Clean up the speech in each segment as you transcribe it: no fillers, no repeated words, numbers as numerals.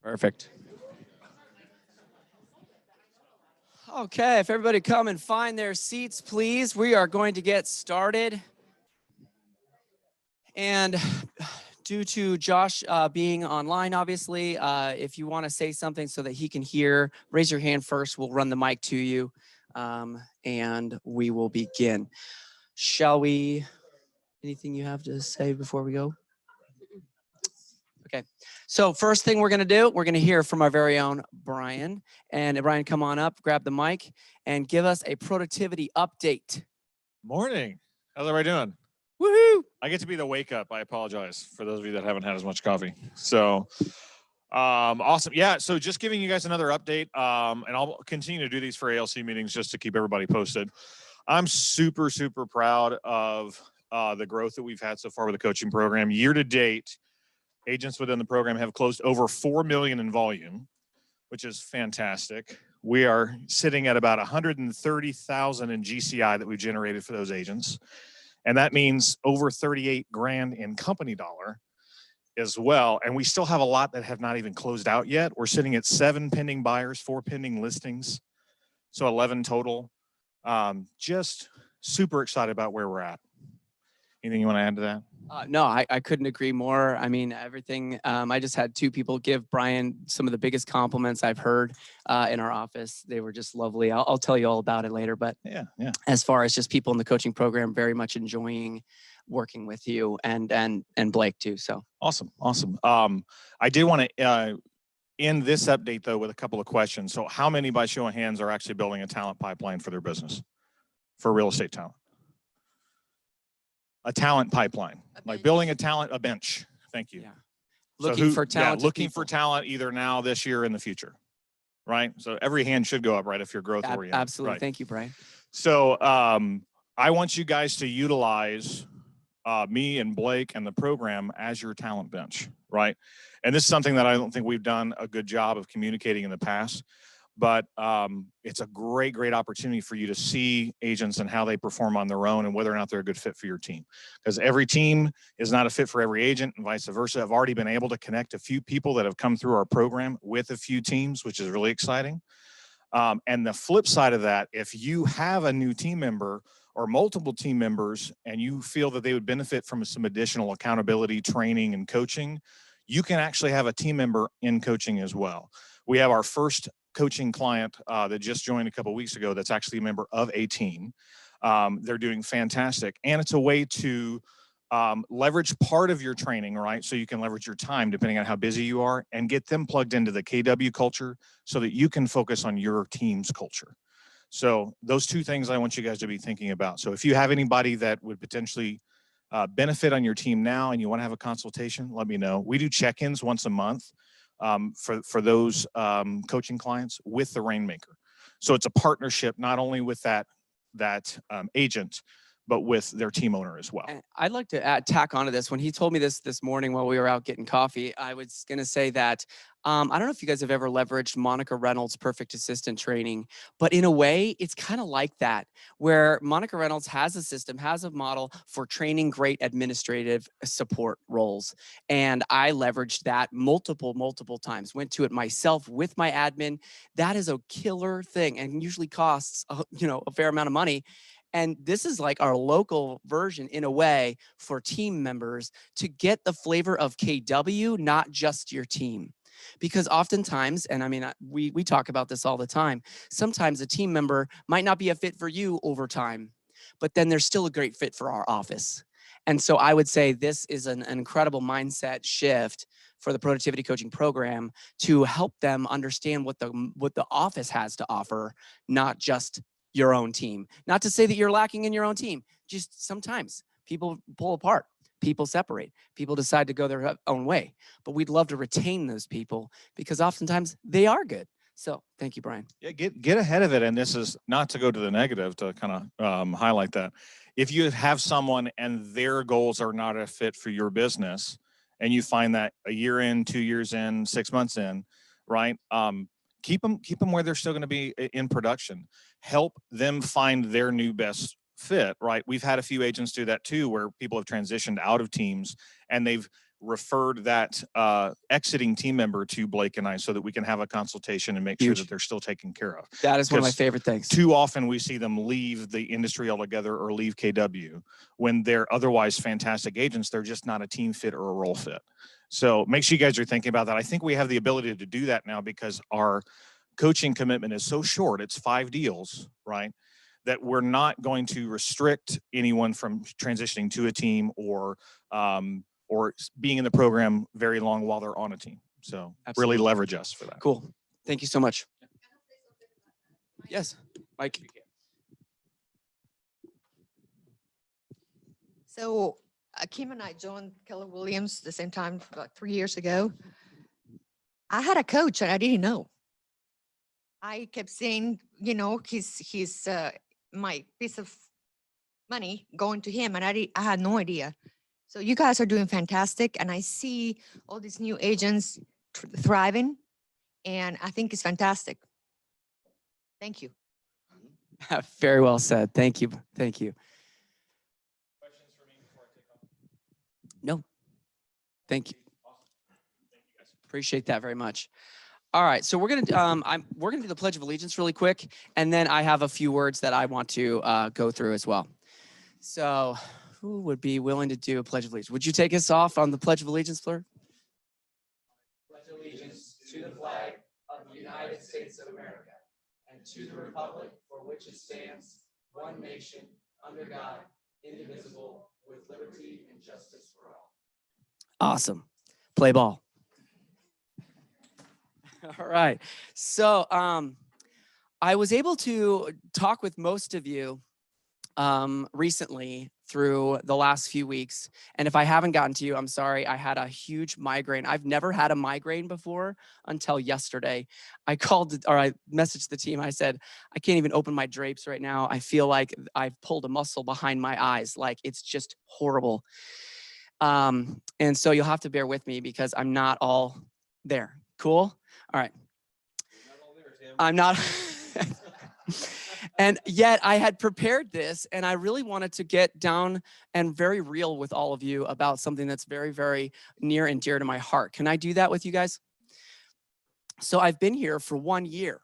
Perfect. Okay, if everybody come and find their seats, please, we are going to get started. And due to Josh being online, obviously, if you want to say something so that he can hear, raise your hand first. We'll run the mic to you, and we will begin. Shall we? Anything you have to say before we go? Okay. So first thing we're going to do, we're going to hear from our very own Brian. And Brian, come on up, grab the mic, and give us a productivity update. Morning. How's everybody doing? Woohoo! I get to be the wake up. I apologize for those of you that haven't had as much coffee. So awesome. Yeah. So just giving you guys another update. And I'll continue to do these for ALC meetings just to keep everybody posted. I'm super, super proud of the growth that we've had so far with the coaching program. Year to date, agents within the program have closed over 4 million in volume, which is fantastic. We are sitting at about 130,000 in GCI that we generated for those agents. And that means over 38 grand in company dollar as well. And we still have a lot that have not even closed out yet. We're sitting at 7 pending buyers, 4 pending listings. So 11 total. Just super excited about where we're at. Anything you want to add to that? No, I couldn't agree more. I mean, everything. I just had 2 people give Brian some of the biggest compliments I've heard in our office. They were just lovely. I'll tell you all about it later. But yeah. As far as just people in the coaching program, very much enjoying working with you and Blake too. So awesome. I did want to end this update though with a couple of questions. So, how many, by show of hands, are actually building a talent pipeline for their business, for real estate talent? A talent pipeline, like building a bench. Thank you. Yeah. Looking for talent. Yeah, looking for talent either now, this year, in the future, right? So every hand should go up, right, if you're growth oriented. Absolutely. Right. Thank you, Brian. So I want you guys to utilize me and Blake and the program as your talent bench, right? And this is something that I don't think we've done a good job of communicating in the past. But it's a great opportunity for you to see agents and how they perform on their own and whether or not they're a good fit for your team. Because every team is not a fit for every agent and vice versa. I've already been able to connect a few people that have come through our program with a few teams, which is really exciting. And the flip side of that, if you have a new team member or multiple team members and you feel that they would benefit from some additional accountability, training, and coaching, you can actually have a team member in coaching as well. We have our first coaching client that just joined a couple of weeks ago that's actually a member of a team. They're doing fantastic. And it's a way to leverage part of your training, right? So you can leverage your time depending on how busy you are and get them plugged into the KW culture so that you can focus on your team's culture. So those 2 things I want you guys to be thinking about. So if you have anybody that would potentially benefit on your team now and you want to have a consultation, let me know. We do check-ins once a month. For those coaching clients with the Rainmaker. So it's a partnership not only with that agent, but with their team owner as well. And I'd like to tack onto this. When he told me this morning while we were out getting coffee, I was going to say that I don't know if you guys have ever leveraged Monica Reynolds' Perfect Assistant training, but in a way, it's kind of like that, where Monica Reynolds has a system, has a model for training great administrative support roles. And I leveraged that multiple times, went to it myself with my admin. That is a killer thing and usually costs, a fair amount of money. And this is like our local version in a way for team members to get the flavor of KW, not just your team. Because oftentimes, and I mean, we talk about this all the time, sometimes a team member might not be a fit for you over time, but then they're still a great fit for our office. And so I would say this is an incredible mindset shift for the productivity coaching program to help them understand what the office has to offer, not just your own team. Not to say that you're lacking in your own team, just sometimes people pull apart, people separate, people decide to go their own way. But we'd love to retain those people because oftentimes they are good. So thank you, Brian. Yeah, get ahead of it. And this is not to go to the negative, to kind of highlight that. If you have someone and their goals are not a fit for your business, and you find that a year in, 2 years in, 6 months in, right? Keep them where they're still going to be in production. Help them find their new best fit, right? We've had a few agents do that too, where people have transitioned out of teams and they've referred that exiting team member to Blake and I so that we can have a consultation and make sure Huge. that they're still taken care of. That is one of my Because favorite things. too often we see them leave the industry altogether or leave KW when they're otherwise fantastic agents. They're just not a team fit or a role fit. So make sure you guys are thinking about that. I think we have the ability to do that now because our coaching commitment is so short. It's 5 deals, right? That we're not going to restrict anyone from transitioning to a team or being in the program very long while they're on a team. So Absolutely. really leverage us for that. Cool. Thank you so much. Yes, Mike. So Kim and I joined Keller Williams the same time about 3 years ago. I had a coach and I didn't know. I kept saying, you know, he's my piece of money going to him, and I had no idea. So you guys are doing fantastic, and I see all these new agents thriving, and I think it's fantastic. Thank you. Very well said. Thank you. Thank you. Questions for me before I take off? No. Thank you. Awesome. Thank you guys. Appreciate that very much. All right, so we're gonna do the Pledge of Allegiance really quick, and then I have a few words that I want to go through as well. So, who would be willing to do a Pledge of Allegiance? Would you take us off on the Pledge of Allegiance, Fleur? Pledge allegiance to the flag of the United States of America and to the republic for which it stands, one nation under God, indivisible, with liberty and justice for all. Awesome. Play ball. All right. So I was able to talk with most of you recently through the last few weeks. And if I haven't gotten to you, I'm sorry. I had a huge migraine. I've never had a migraine before until yesterday. I messaged the team. I said, I can't even open my drapes right now. I feel like I've pulled a muscle behind my eyes. Like it's just horrible. And so you'll have to bear with me because I'm not all there. Cool? All right. I'm not. And yet I had prepared this and I really wanted to get down and very real with all of you about something that's very, very near and dear to my heart. Can I do that with you guys? So I've been here for 1 year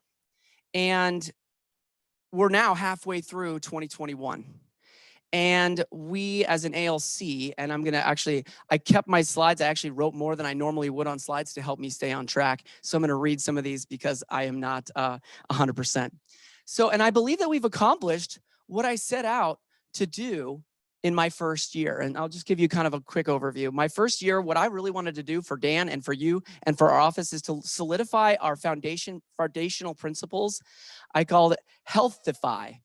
and we're now halfway through 2021. And we as an ALC, and I kept my slides. I actually wrote more than I normally would on slides to help me stay on track. So I'm gonna read some of these because I am not 100%. So, and I believe that we've accomplished what I set out to do in my first year. And I'll just give you kind of a quick overview. My first year, what I really wanted to do for Dan and for you and for our office is to solidify our foundational principles. I called it healthify.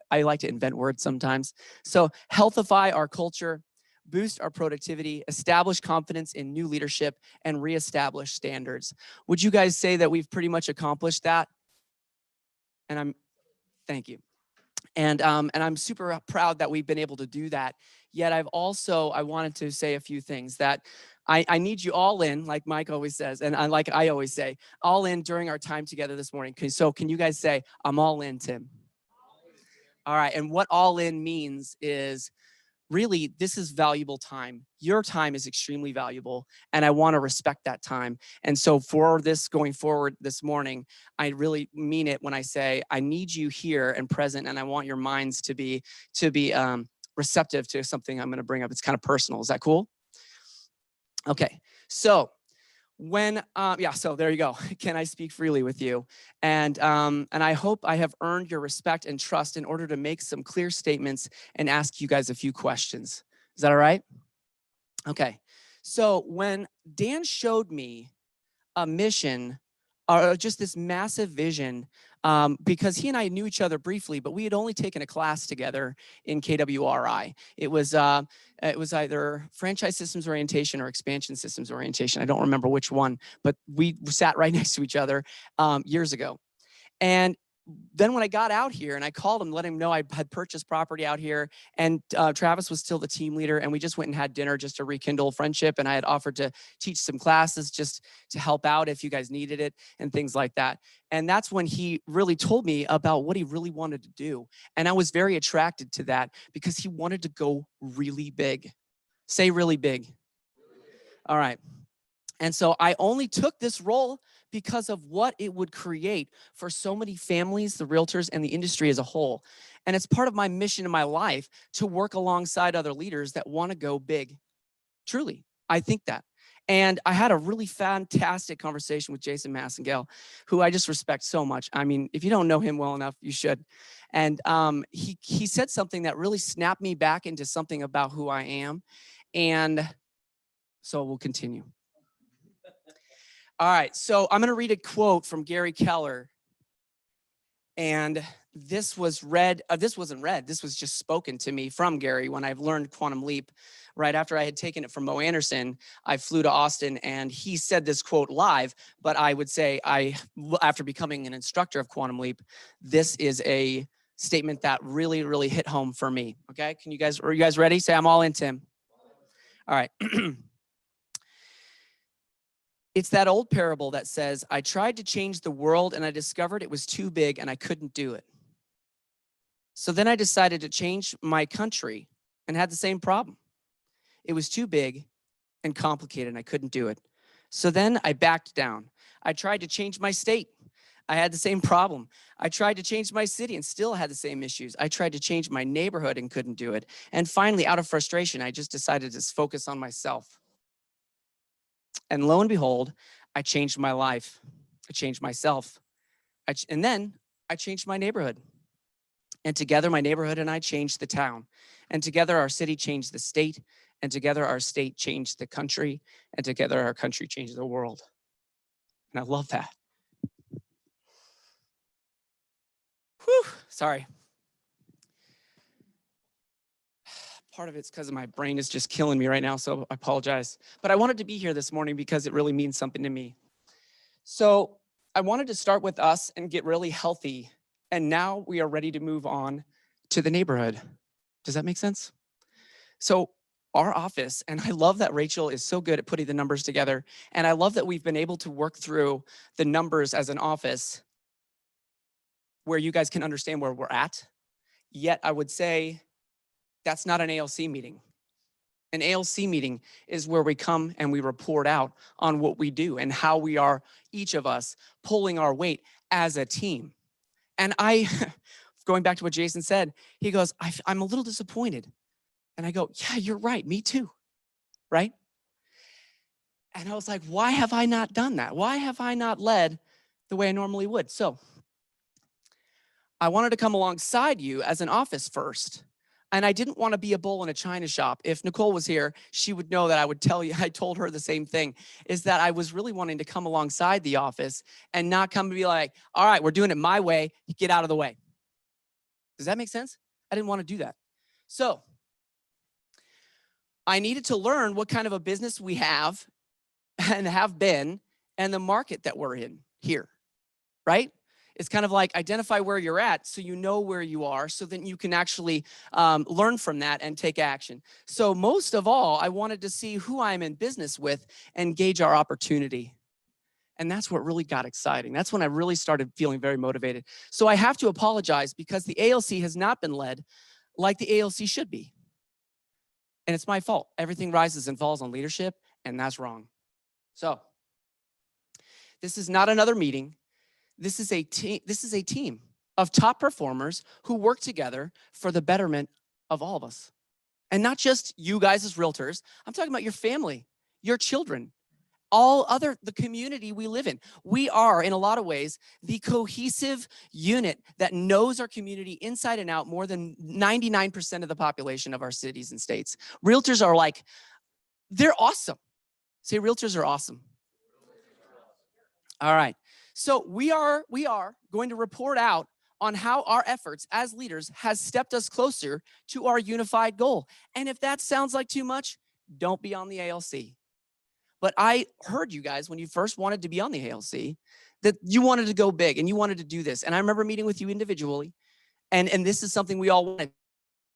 I like to invent words sometimes. So healthify our culture, boost our productivity, establish confidence in new leadership, and reestablish standards. Would you guys say that we've pretty much accomplished that? And thank you. And I'm super proud that we've been able to do that. Yet I wanted to say a few things that I need you all in, like Mike always says, and like I always say, all in during our time together this morning. So can you guys say, I'm all in, Tim? All right, and what all in means is really this is valuable time. Your time is extremely valuable and I want to respect that time. And so for this going forward this morning, I really mean it when I say I need you here and present and I want your minds to be receptive to something I'm going to bring up. It's kind of personal. Is that cool? Okay, so so there you go. Can I speak freely with you? And I hope I have earned your respect and trust in order to make some clear statements and ask you guys a few questions. Is that all right? Okay. So when Dan showed me a mission or just this massive vision, because he and I knew each other briefly, but we had only taken a class together in KWRI. It was either franchise systems orientation or expansion systems orientation. I don't remember which one, but we sat right next to each other years ago. And then when I got out here and I called him, let him know I had purchased property out here, and Travis was still the team leader, and we just went and had dinner just to rekindle friendship, and I had offered to teach some classes just to help out if you guys needed it and things like that. And that's when he really told me about what he really wanted to do. And I was very attracted to that because he wanted to go really big. Say really big. All right. And so I only took this role because of what it would create for so many families, the realtors, and the industry as a whole. And it's part of my mission in my life to work alongside other leaders that want to go big. Truly, I think that. And I had a really fantastic conversation with Jason Massengale, who I just respect so much. I mean, if you don't know him well enough, you should. And he said something that really snapped me back into something about who I am. And so we'll continue. All right, so I'm gonna read a quote from Gary Keller. And this was read, this wasn't read, this was just spoken to me from Gary when I've learned Quantum Leap. Right after I had taken it from Mo Anderson, I flew to Austin and he said this quote live, but I would say after becoming an instructor of Quantum Leap, this is a statement that really, really hit home for me, okay? Are you guys ready? Say, I'm all in, Tim. All right. It's that old parable that says, I tried to change the world and I discovered it was too big and I couldn't do it. So then I decided to change my country and had the same problem. It was too big and complicated and I couldn't do it. So then I backed down. I tried to change my state. I had the same problem. I tried to change my city and still had the same issues. I tried to change my neighborhood and couldn't do it. And finally, out of frustration, I just decided to focus on myself. And lo and behold, I changed my life. I changed myself. And then I changed my neighborhood. And together, my neighborhood and I changed the town. And together, our city changed the state. And together, our state changed the country. And together, our country changed the world. And I love that. Whew, sorry. Part of it's because my brain is just killing me right now, so I apologize. But I wanted to be here this morning because it really means something to me. So I wanted to start with us and get really healthy. And now we are ready to move on to the neighborhood. Does that make sense? So our office, and I love that Rachel is so good at putting the numbers together. And I love that we've been able to work through the numbers as an office where you guys can understand where we're at. Yet I would say that's not an ALC meeting. An ALC meeting is where we come and we report out on what we do and how we are, each of us, pulling our weight as a team. And going back to what Jason said, he goes, I'm a little disappointed. And I go, yeah, you're right, me too, right? And I was like, why have I not done that? Why have I not led the way I normally would? So I wanted to come alongside you as an office first. And I didn't want to be a bull in a china shop. If Nicole was here, she would know that I would tell you, I told her the same thing, is that I was really wanting to come alongside the office and not come to be like, all right, we're doing it my way, get out of the way. Does that make sense? I didn't want to do that. So I needed to learn what kind of a business we have and have been and the market that we're in here, right? It's kind of like identify where you're at so you know where you are so that you can actually learn from that and take action. So most of all, I wanted to see who I'm in business with and gauge our opportunity. And that's what really got exciting. That's when I really started feeling very motivated. So I have to apologize because the ALC has not been led like the ALC should be. And it's my fault. Everything rises and falls on leadership, and that's wrong. So this is not another meeting. This is a team of top performers who work together for the betterment of all of us. And not just you guys as realtors. I'm talking about your family, your children, the community we live in. We are, in a lot of ways, the cohesive unit that knows our community inside and out more than 99% of the population of our cities and states. Realtors are like, they're awesome. Say, realtors are awesome. All right. So we are going to report out on how our efforts as leaders has stepped us closer to our unified goal. And if that sounds like too much, don't be on the ALC. But I heard you guys when you first wanted to be on the ALC that you wanted to go big and you wanted to do this. And I remember meeting with you individually. And this is something we all wanted.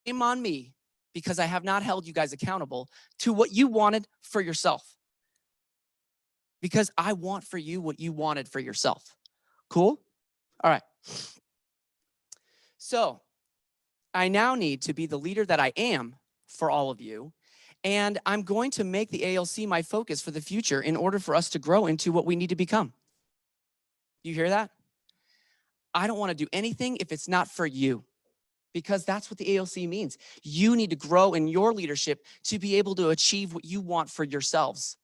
Shame on me because I have not held you guys accountable to what you wanted for yourself. Because I want for you what you wanted for yourself. Cool? All right. So I now need to be the leader that I am for all of you And I'm going to make the ALC my focus for the future in order for us to grow into what we need to become. You hear that? I don't want to do anything if it's not for you, because that's what the ALC means. You need to grow in your leadership to be able to achieve what you want for yourselves.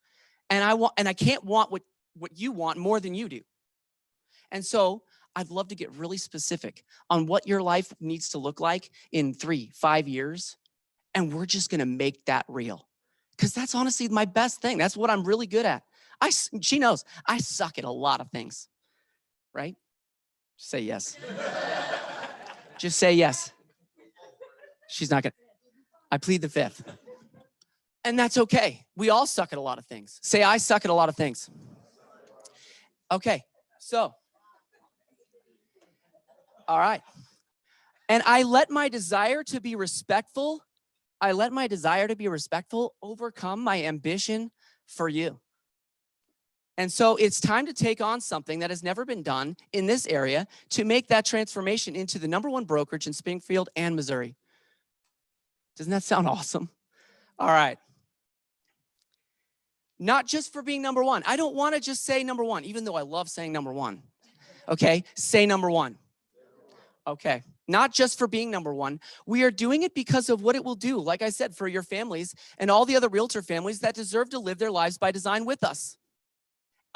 And I can't want what you want more than you do. And so I'd love to get really specific on what your life needs to look like in 3, 5 years. And we're just going to make that real. Because that's honestly my best thing. That's what I'm really good at. She knows I suck at a lot of things, right? Say yes. Just say yes. She's not going to. I plead the fifth. And that's okay. We all suck at a lot of things. Say, I suck at a lot of things. Okay, so. All right. And I let my desire to be respectful, overcome my ambition for you. And so it's time to take on something that has never been done in this area to make that transformation into the #1 brokerage in Springfield and Missouri. Doesn't that sound awesome? All right. Not just for being #1. I don't want to just say #1, even though I love saying #1. Okay, say #1. Okay, not just for being #1. We are doing it because of what it will do, like I said, for your families and all the other realtor families that deserve to live their lives by design with us.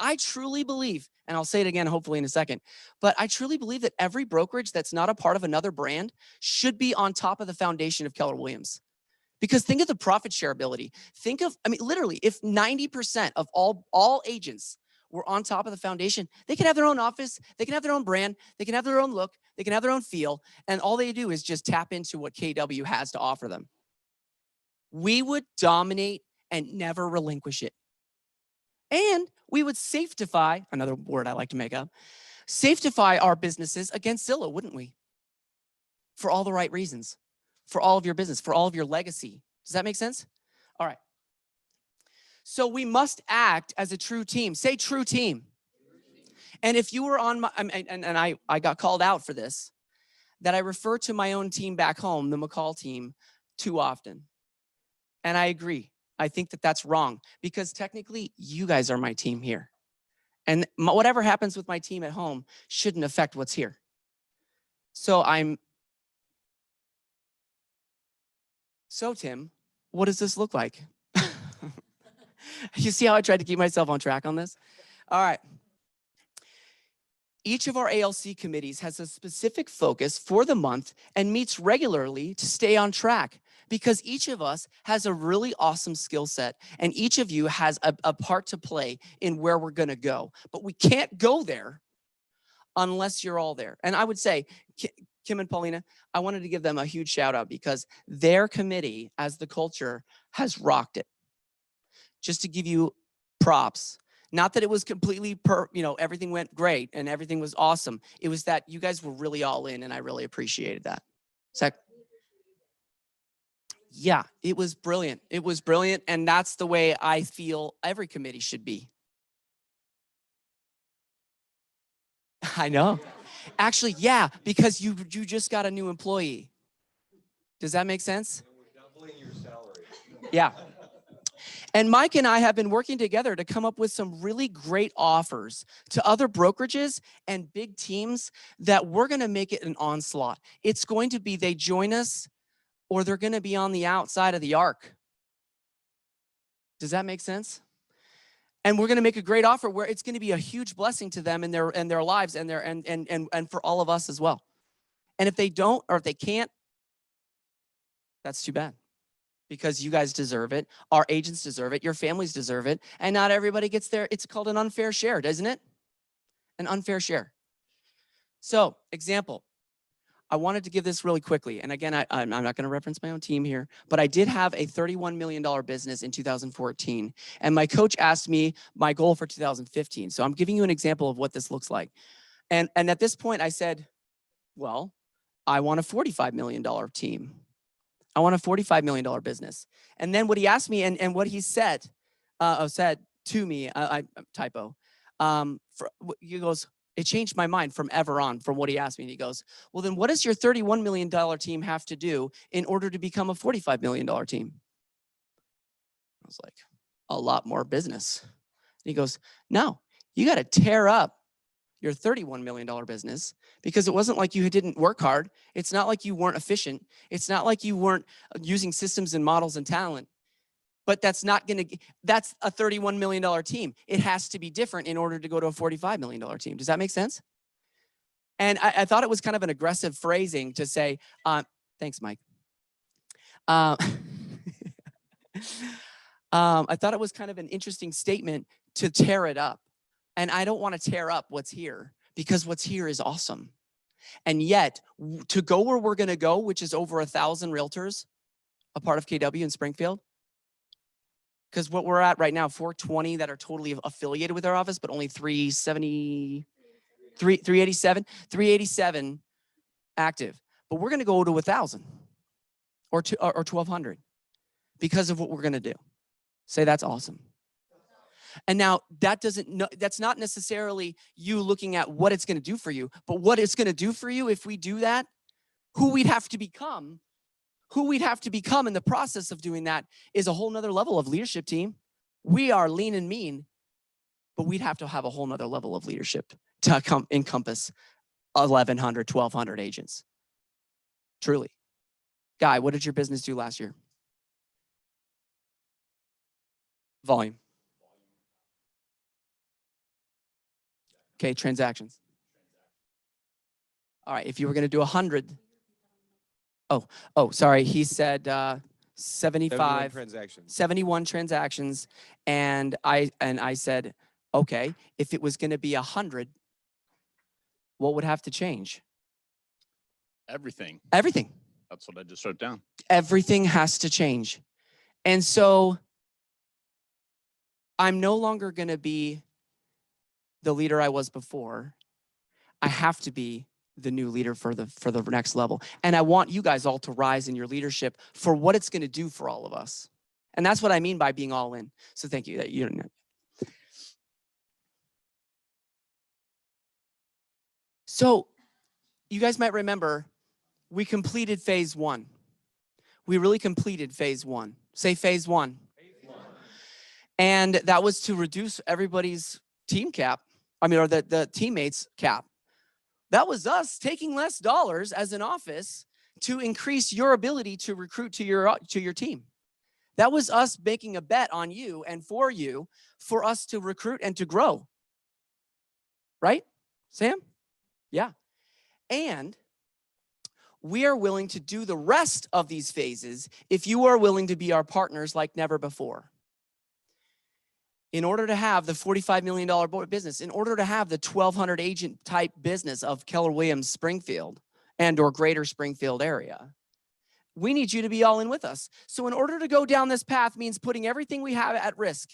I truly believe, and I'll say it again hopefully in a second, but I truly believe that every brokerage that's not a part of another brand should be on top of the foundation of Keller Williams. Because think of the profit share ability. Think of, I mean, literally, if 90% of all agents were on top of the foundation, they can have their own office, they can have their own brand, they can have their own look, they can have their own feel, and all they do is just tap into what KW has to offer them. We would dominate and never relinquish it. And we would safetify, another word I like to make up, safetify our businesses against Zillow, wouldn't we? For all the right reasons, for all of your business, for all of your legacy. Does that make sense? All right. So we must act as a true team. Say true team. And if you were on my, and I got called out for this, that I refer to my own team back home, the McCall team, too often. And I agree. I think that that's wrong because technically you guys are my team here. And whatever happens with my team at home shouldn't affect what's here. So Tim, what does this look like? You see how I tried to keep myself on track on this? All right. Each of our ALC committees has a specific focus for the month and meets regularly to stay on track because each of us has a really awesome skill set and each of you has a part to play in where we're gonna go. But we can't go there unless you're all there. And I would say, Kim and Paulina, I wanted to give them a huge shout out because their committee as the culture has rocked it. Just to give you props. Not that it was completely, everything went great and everything was awesome. It was that you guys were really all in and I really appreciated that. Yeah, it was brilliant. It was brilliant. And that's the way I feel every committee should be. I know. Actually, yeah, because you just got a new employee. Does that make sense? And we're doubling your salary. Yeah. And Mike and I have been working together to come up with some really great offers to other brokerages and big teams that we're going to make it an onslaught. It's going to be they join us or they're going to be on the outside of the arc. Does that make sense? And we're going to make a great offer where it's going to be a huge blessing to them in their lives and for all of us as well. And if they don't or if they can't, that's too bad. Because you guys deserve it, our agents deserve it, your families deserve it, and not everybody gets there. It's called an unfair share, doesn't it? An unfair share. So, example, I wanted to give this really quickly, and again, I'm not gonna reference my own team here, but I did have a $31 million business in 2014, and my coach asked me my goal for 2015. So I'm giving you an example of what this looks like. And at this point, I said, well, I want a $45 million team. I want a $45 million business. And then what he asked me and what he said to me, typo, he goes, it changed my mind from ever on from what he asked me. And he goes, well, then what does your $31 million team have to do in order to become a $45 million team? I was like, a lot more business. And he goes, no, you got to tear up your $31 million business, because it wasn't like you didn't work hard. It's not like you weren't efficient. It's not like you weren't using systems and models and talent. But that's a $31 million team. It has to be different in order to go to a $45 million team. Does that make sense? And I thought it was kind of an aggressive phrasing to say, thanks, Mike. I thought it was kind of an interesting statement to tear it up. And I don't want to tear up what's here, because what's here is awesome. And yet, to go where we're going to go, which is over 1,000 realtors, a part of KW in Springfield, because what we're at right now, 420 that are totally affiliated with our office, but only 387 active. But we're going to go to 1,000 or 1,200 because of what we're going to do. Say that's awesome. And now that's not necessarily you looking at what it's going to do for you, but what it's going to do for you if we do that, who we'd have to become in the process of doing that is a whole nother level of leadership team. We are lean and mean, but we'd have to have a whole nother level of leadership to encompass 1,100, 1,200 agents. Truly. Guy, what did your business do last year? Volume. Okay, transactions. All right, if you were going to do 100. Oh, sorry. He said 71 transactions. And I said, okay, if it was going to be 100, what would have to change? Everything. Everything. That's what I just wrote down. Everything has to change. And so I'm no longer going to be the leader I was before. I have to be the new leader for the next level. And I want you guys all to rise in your leadership for what it's going to do for all of us. And that's what I mean by being all in. So thank you. So you guys might remember we completed phase 1. We really completed phase 1. Say phase 1. And that was to reduce everybody's team cap. Or the teammates cap. That was us taking less dollars as an office to increase your ability to recruit to your team. That was us making a bet on you and for you for us to recruit and to grow. Right, Sam? Yeah. And we are willing to do the rest of these phases if you are willing to be our partners like never before. In order to have the $45 million business, in order to have the 1,200 agent type business of Keller Williams Springfield and or greater Springfield area, we need you to be all in with us. So in order to go down this path means putting everything we have at risk.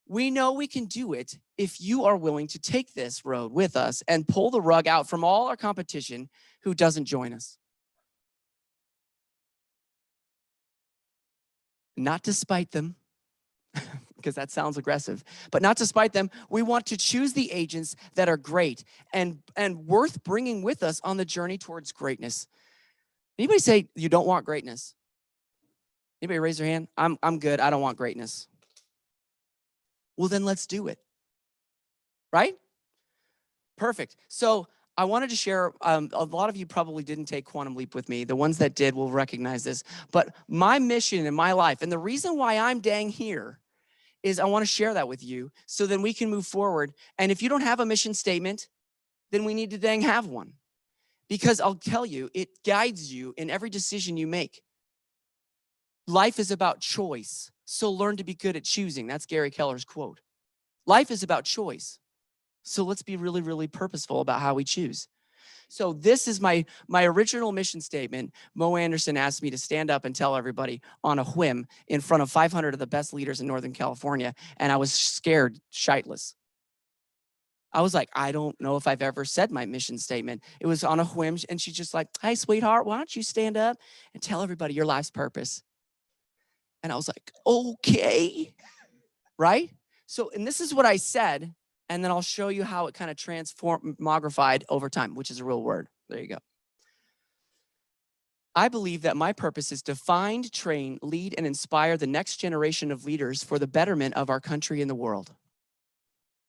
We know we can do it if you are willing to take this road with us and pull the rug out from all our competition who doesn't join us. Not to spite them, because that sounds aggressive, but not to spite them. We want to choose the agents that are great and worth bringing with us on the journey towards greatness. Anybody say you don't want greatness? Anybody raise their hand? I'm good. I don't want greatness. Well, then let's do it. Right? Perfect. So I wanted to share, a lot of you probably didn't take Quantum Leap with me. The ones that did will recognize this. But my mission in my life, and the reason why I'm dang here, is I want to share that with you so then we can move forward. And if you don't have a mission statement, then we need to dang have one. Because I'll tell you, it guides you in every decision you make. Life is about choice, so learn to be good at choosing. That's Gary Keller's quote. Life is about choice, so let's be really, really purposeful about how we choose. So this is my original mission statement. Mo Anderson asked me to stand up and tell everybody on a whim in front of 500 of the best leaders in Northern California, and I was scared shitless. I was like, I don't know if I've ever said my mission statement. It was on a whim, and she's just like, hey, sweetheart, why don't you stand up and tell everybody your life's purpose? And I was like, okay, right? So, and this is what I said, and then I'll show you how it kind of transformogrified over time, which is a real word. There you go. I believe that my purpose is to find, train, lead, and inspire the next generation of leaders for the betterment of our country and the world.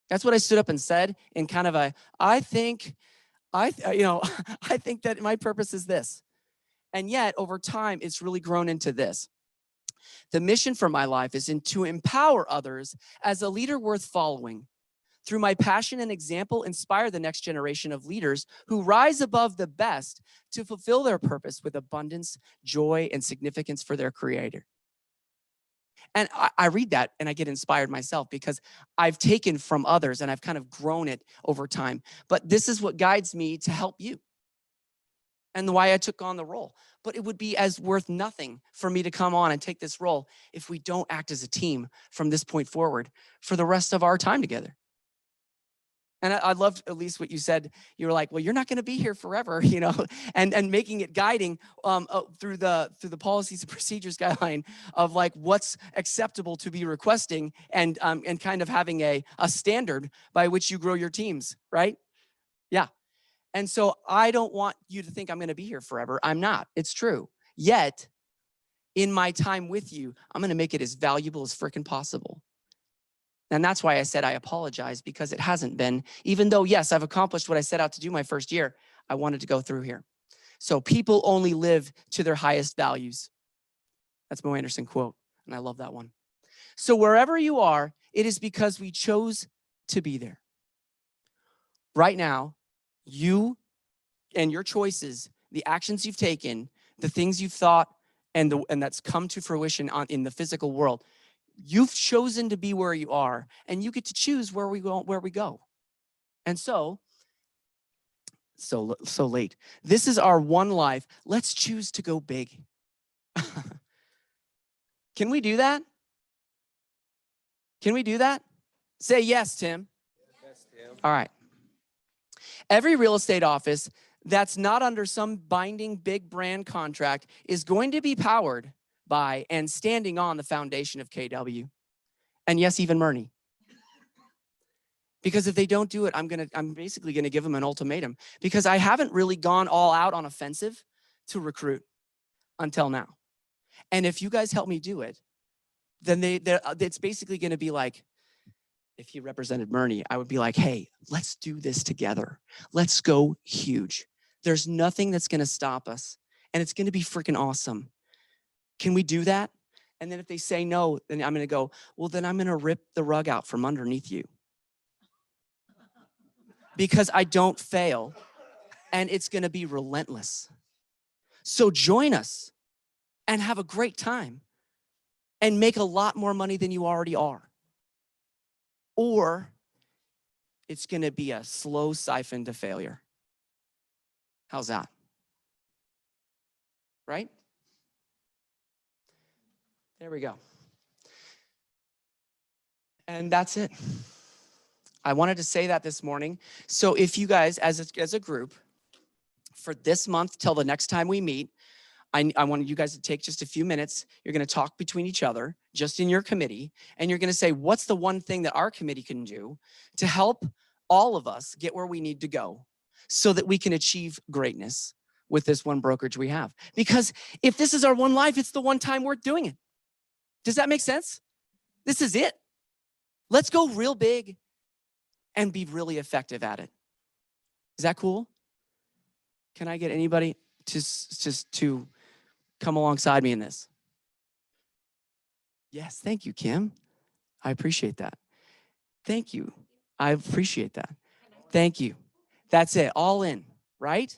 That's what I stood up and said in kind of a, I think that my purpose is this. And yet over time, it's really grown into this. The mission for my life is to empower others as a leader worth following. Through my passion and example, inspire the next generation of leaders who rise above the best to fulfill their purpose with abundance, joy, and significance for their creator. And I read that and I get inspired myself because I've taken from others and I've kind of grown it over time. But this is what guides me to help you and why I took on the role. But it would be as worth nothing for me to come on and take this role if we don't act as a team from this point forward for the rest of our time together. And I loved at least what you said. You were like, well, you're not going to be here forever, and making it guiding through the policies and procedures guideline of like what's acceptable to be requesting and kind of having a standard by which you grow your teams, right? Yeah. And so I don't want you to think I'm going to be here forever. I'm not. It's true. Yet, in my time with you, I'm going to make it as valuable as freaking possible. And that's why I said I apologize, because it hasn't been, even though, yes, I've accomplished what I set out to do my first year, I wanted to go through here. So people only live to their highest values. That's Mo Anderson quote, and I love that one. So wherever you are, it is because we chose to be there. Right now, you and your choices, the actions you've taken, the things you've thought, and that's come to fruition in the physical world, you've chosen to be where you are, and you get to choose where we go. And so late. This is our one life. Let's choose to go big. Can we do that? Can we do that? Say yes, Tim. Yes, Tim. All right. Every real estate office that's not under some binding big brand contract is going to be powered by and standing on the foundation of KW. And yes, even Murney. Because if they don't do it, I'm basically gonna give them an ultimatum, because I haven't really gone all out on offensive to recruit until now. And if you guys help me do it, then it's basically gonna be like, if he represented Murney, I would be like, hey, let's do this together. Let's go huge. There's nothing that's gonna stop us, and it's gonna be freaking awesome. Can we do that? And then if they say no, then I'm gonna go, well, then I'm gonna rip the rug out from underneath you. Because I don't fail, and it's gonna be relentless. So join us and have a great time and make a lot more money than you already are. Or it's gonna be a slow siphon to failure. How's that? Right? There we go. And that's it. I wanted to say that this morning. So if you guys, as a group, for this month till the next time we meet, I wanted you guys to take just a few minutes. You're gonna talk between each other, just in your committee, and you're gonna say, what's the one thing that our committee can do to help all of us get where we need to go so that we can achieve greatness with this one brokerage we have? Because if this is our one life, it's the one time we're doing it. Does that make sense? This is it. Let's go real big and be really effective at it. Is that cool? Can I get anybody to come alongside me in this? Yes, thank you, Kim. I appreciate that. Thank you. I appreciate that. Thank you. That's it, all in, right?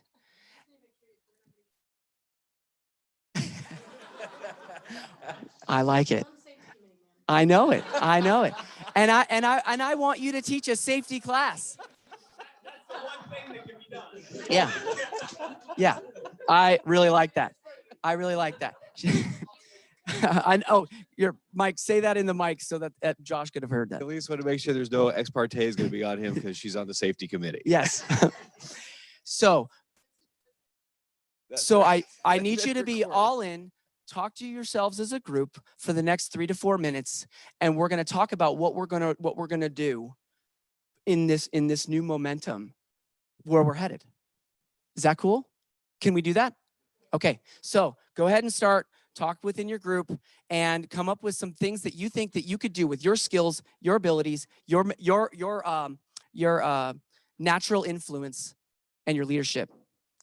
I like it. I know it. I know it. And I want you to teach a safety class. That's the one thing that can be done. Yeah. Yeah. I really like that. I really like that. I know. Mike, say that in the mic so that Josh could have heard that. At least want to make sure there's no ex parte is going to be on him because she's on the safety committee. Yes. So I need you to be all in. Talk to yourselves as a group for the next 3 to 4 minutes, and we're going to talk about what we're going to do in this new momentum where we're headed. Is that cool? Can we do that? Okay, so go ahead and start, talk within your group, and come up with some things that you think that you could do with your skills, your abilities, your natural influence, and your leadership.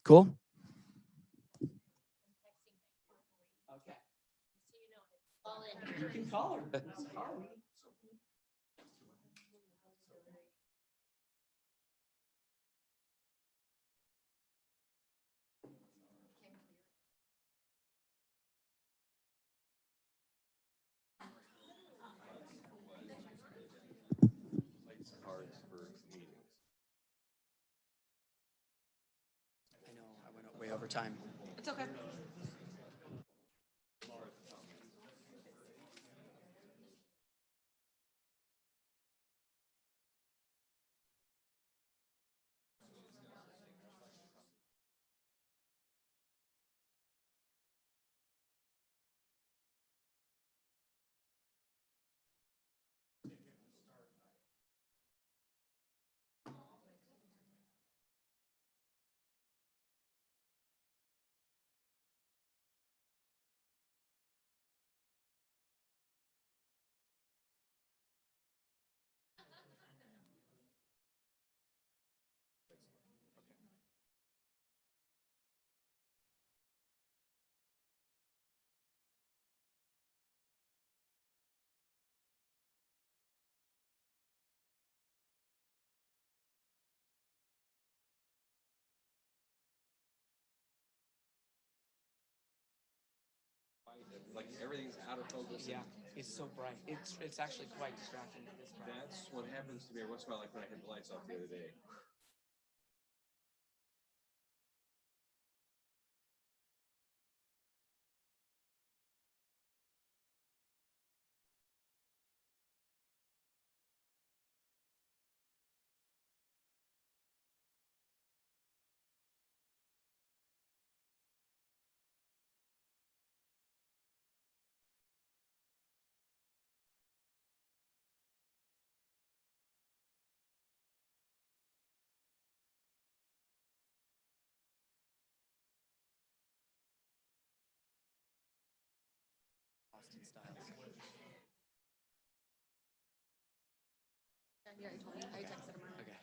Cool? Okay. You can call her. Cards for meetings. I know, I went way over time. It's okay. Like everything's out of focus. Yeah, it's so bright. It's actually quite distracting. That's what happens to me every once in a while, like when I had the lights off the other day. Austin Styles. Yeah, I told you. I texted him. Okay.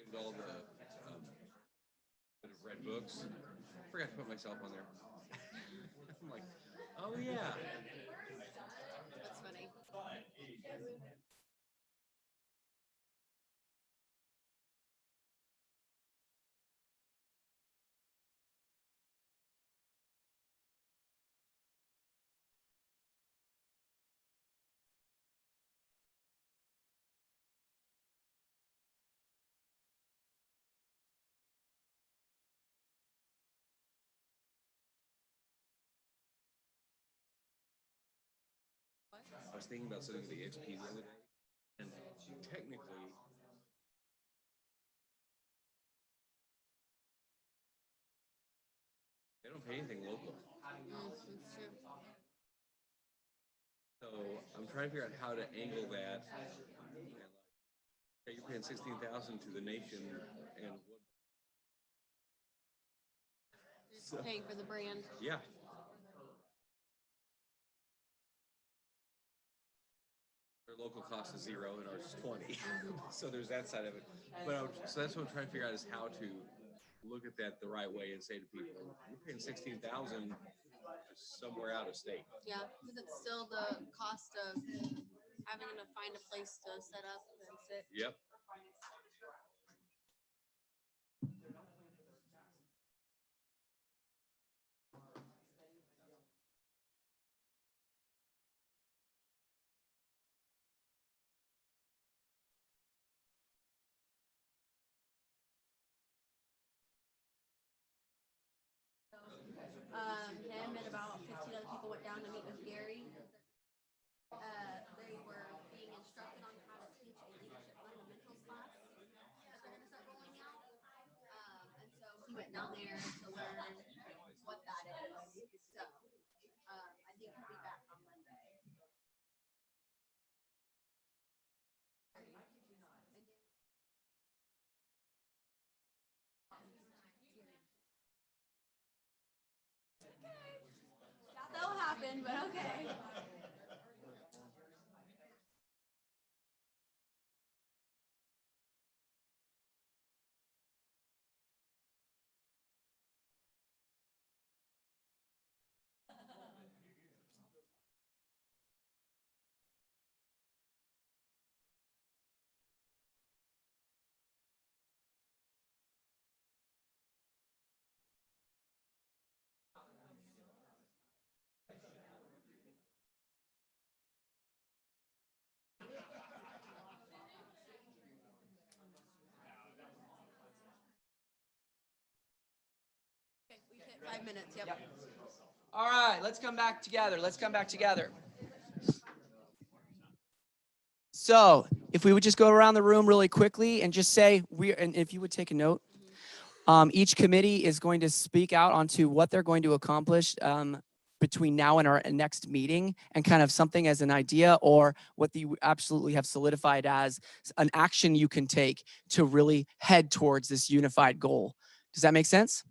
And all the red books. Forgot to put myself on there. I'm like, oh yeah. That's funny. I was thinking about setting the XP the other day, and technically, they don't pay anything local. So I'm trying to figure out how to angle that. Yeah, you're paying 16,000 to the nation, and what? So, Paying for the brand. yeah. Their local cost is 0 and ours is 20. So there's that side of it. But so that's what I'm trying to figure out is how to look at that the right way and say to people, you're paying 16,000 somewhere out of state. Yeah, because it's still the cost of having to find a place to set up and sit. Yep. Him and about 15 other people went down to meet with Gary. They were being instructed on how to teach a leadership fundamentals class that they're going to start rolling out. And so he went down there to learn what that is. So I think he'll be back on Monday. That'll happen, but okay. Okay, we hit 5 minutes. Yep. All right, let's come back together. Let's come back together. So if we would just go around the room really quickly and just say, and if you would take a note, each committee is going to speak out onto what they're going to accomplish between now and our next meeting, and kind of something as an idea or what you absolutely have solidified as an action you can take to really head towards this unified goal. Does that make sense?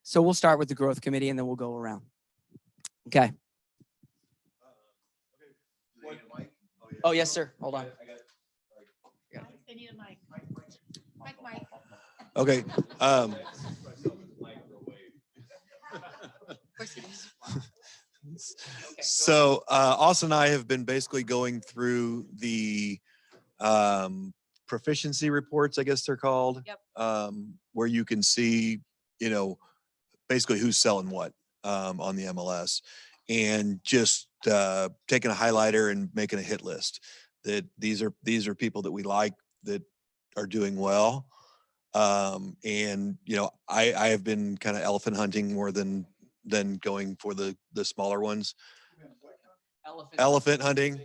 So we'll start with the growth committee and then we'll go around. Okay. Oh, yes, sir. Hold on. They need a mic. Mic. Okay. So Austin and I have been basically going through the proficiency reports, I guess they're called. Yep. Where you can see, basically who's selling what on the MLS, and just taking a highlighter and making a hit list that these are people that we like that are doing well. And I have been kind of elephant hunting more than going for the smaller ones. Elephant hunting,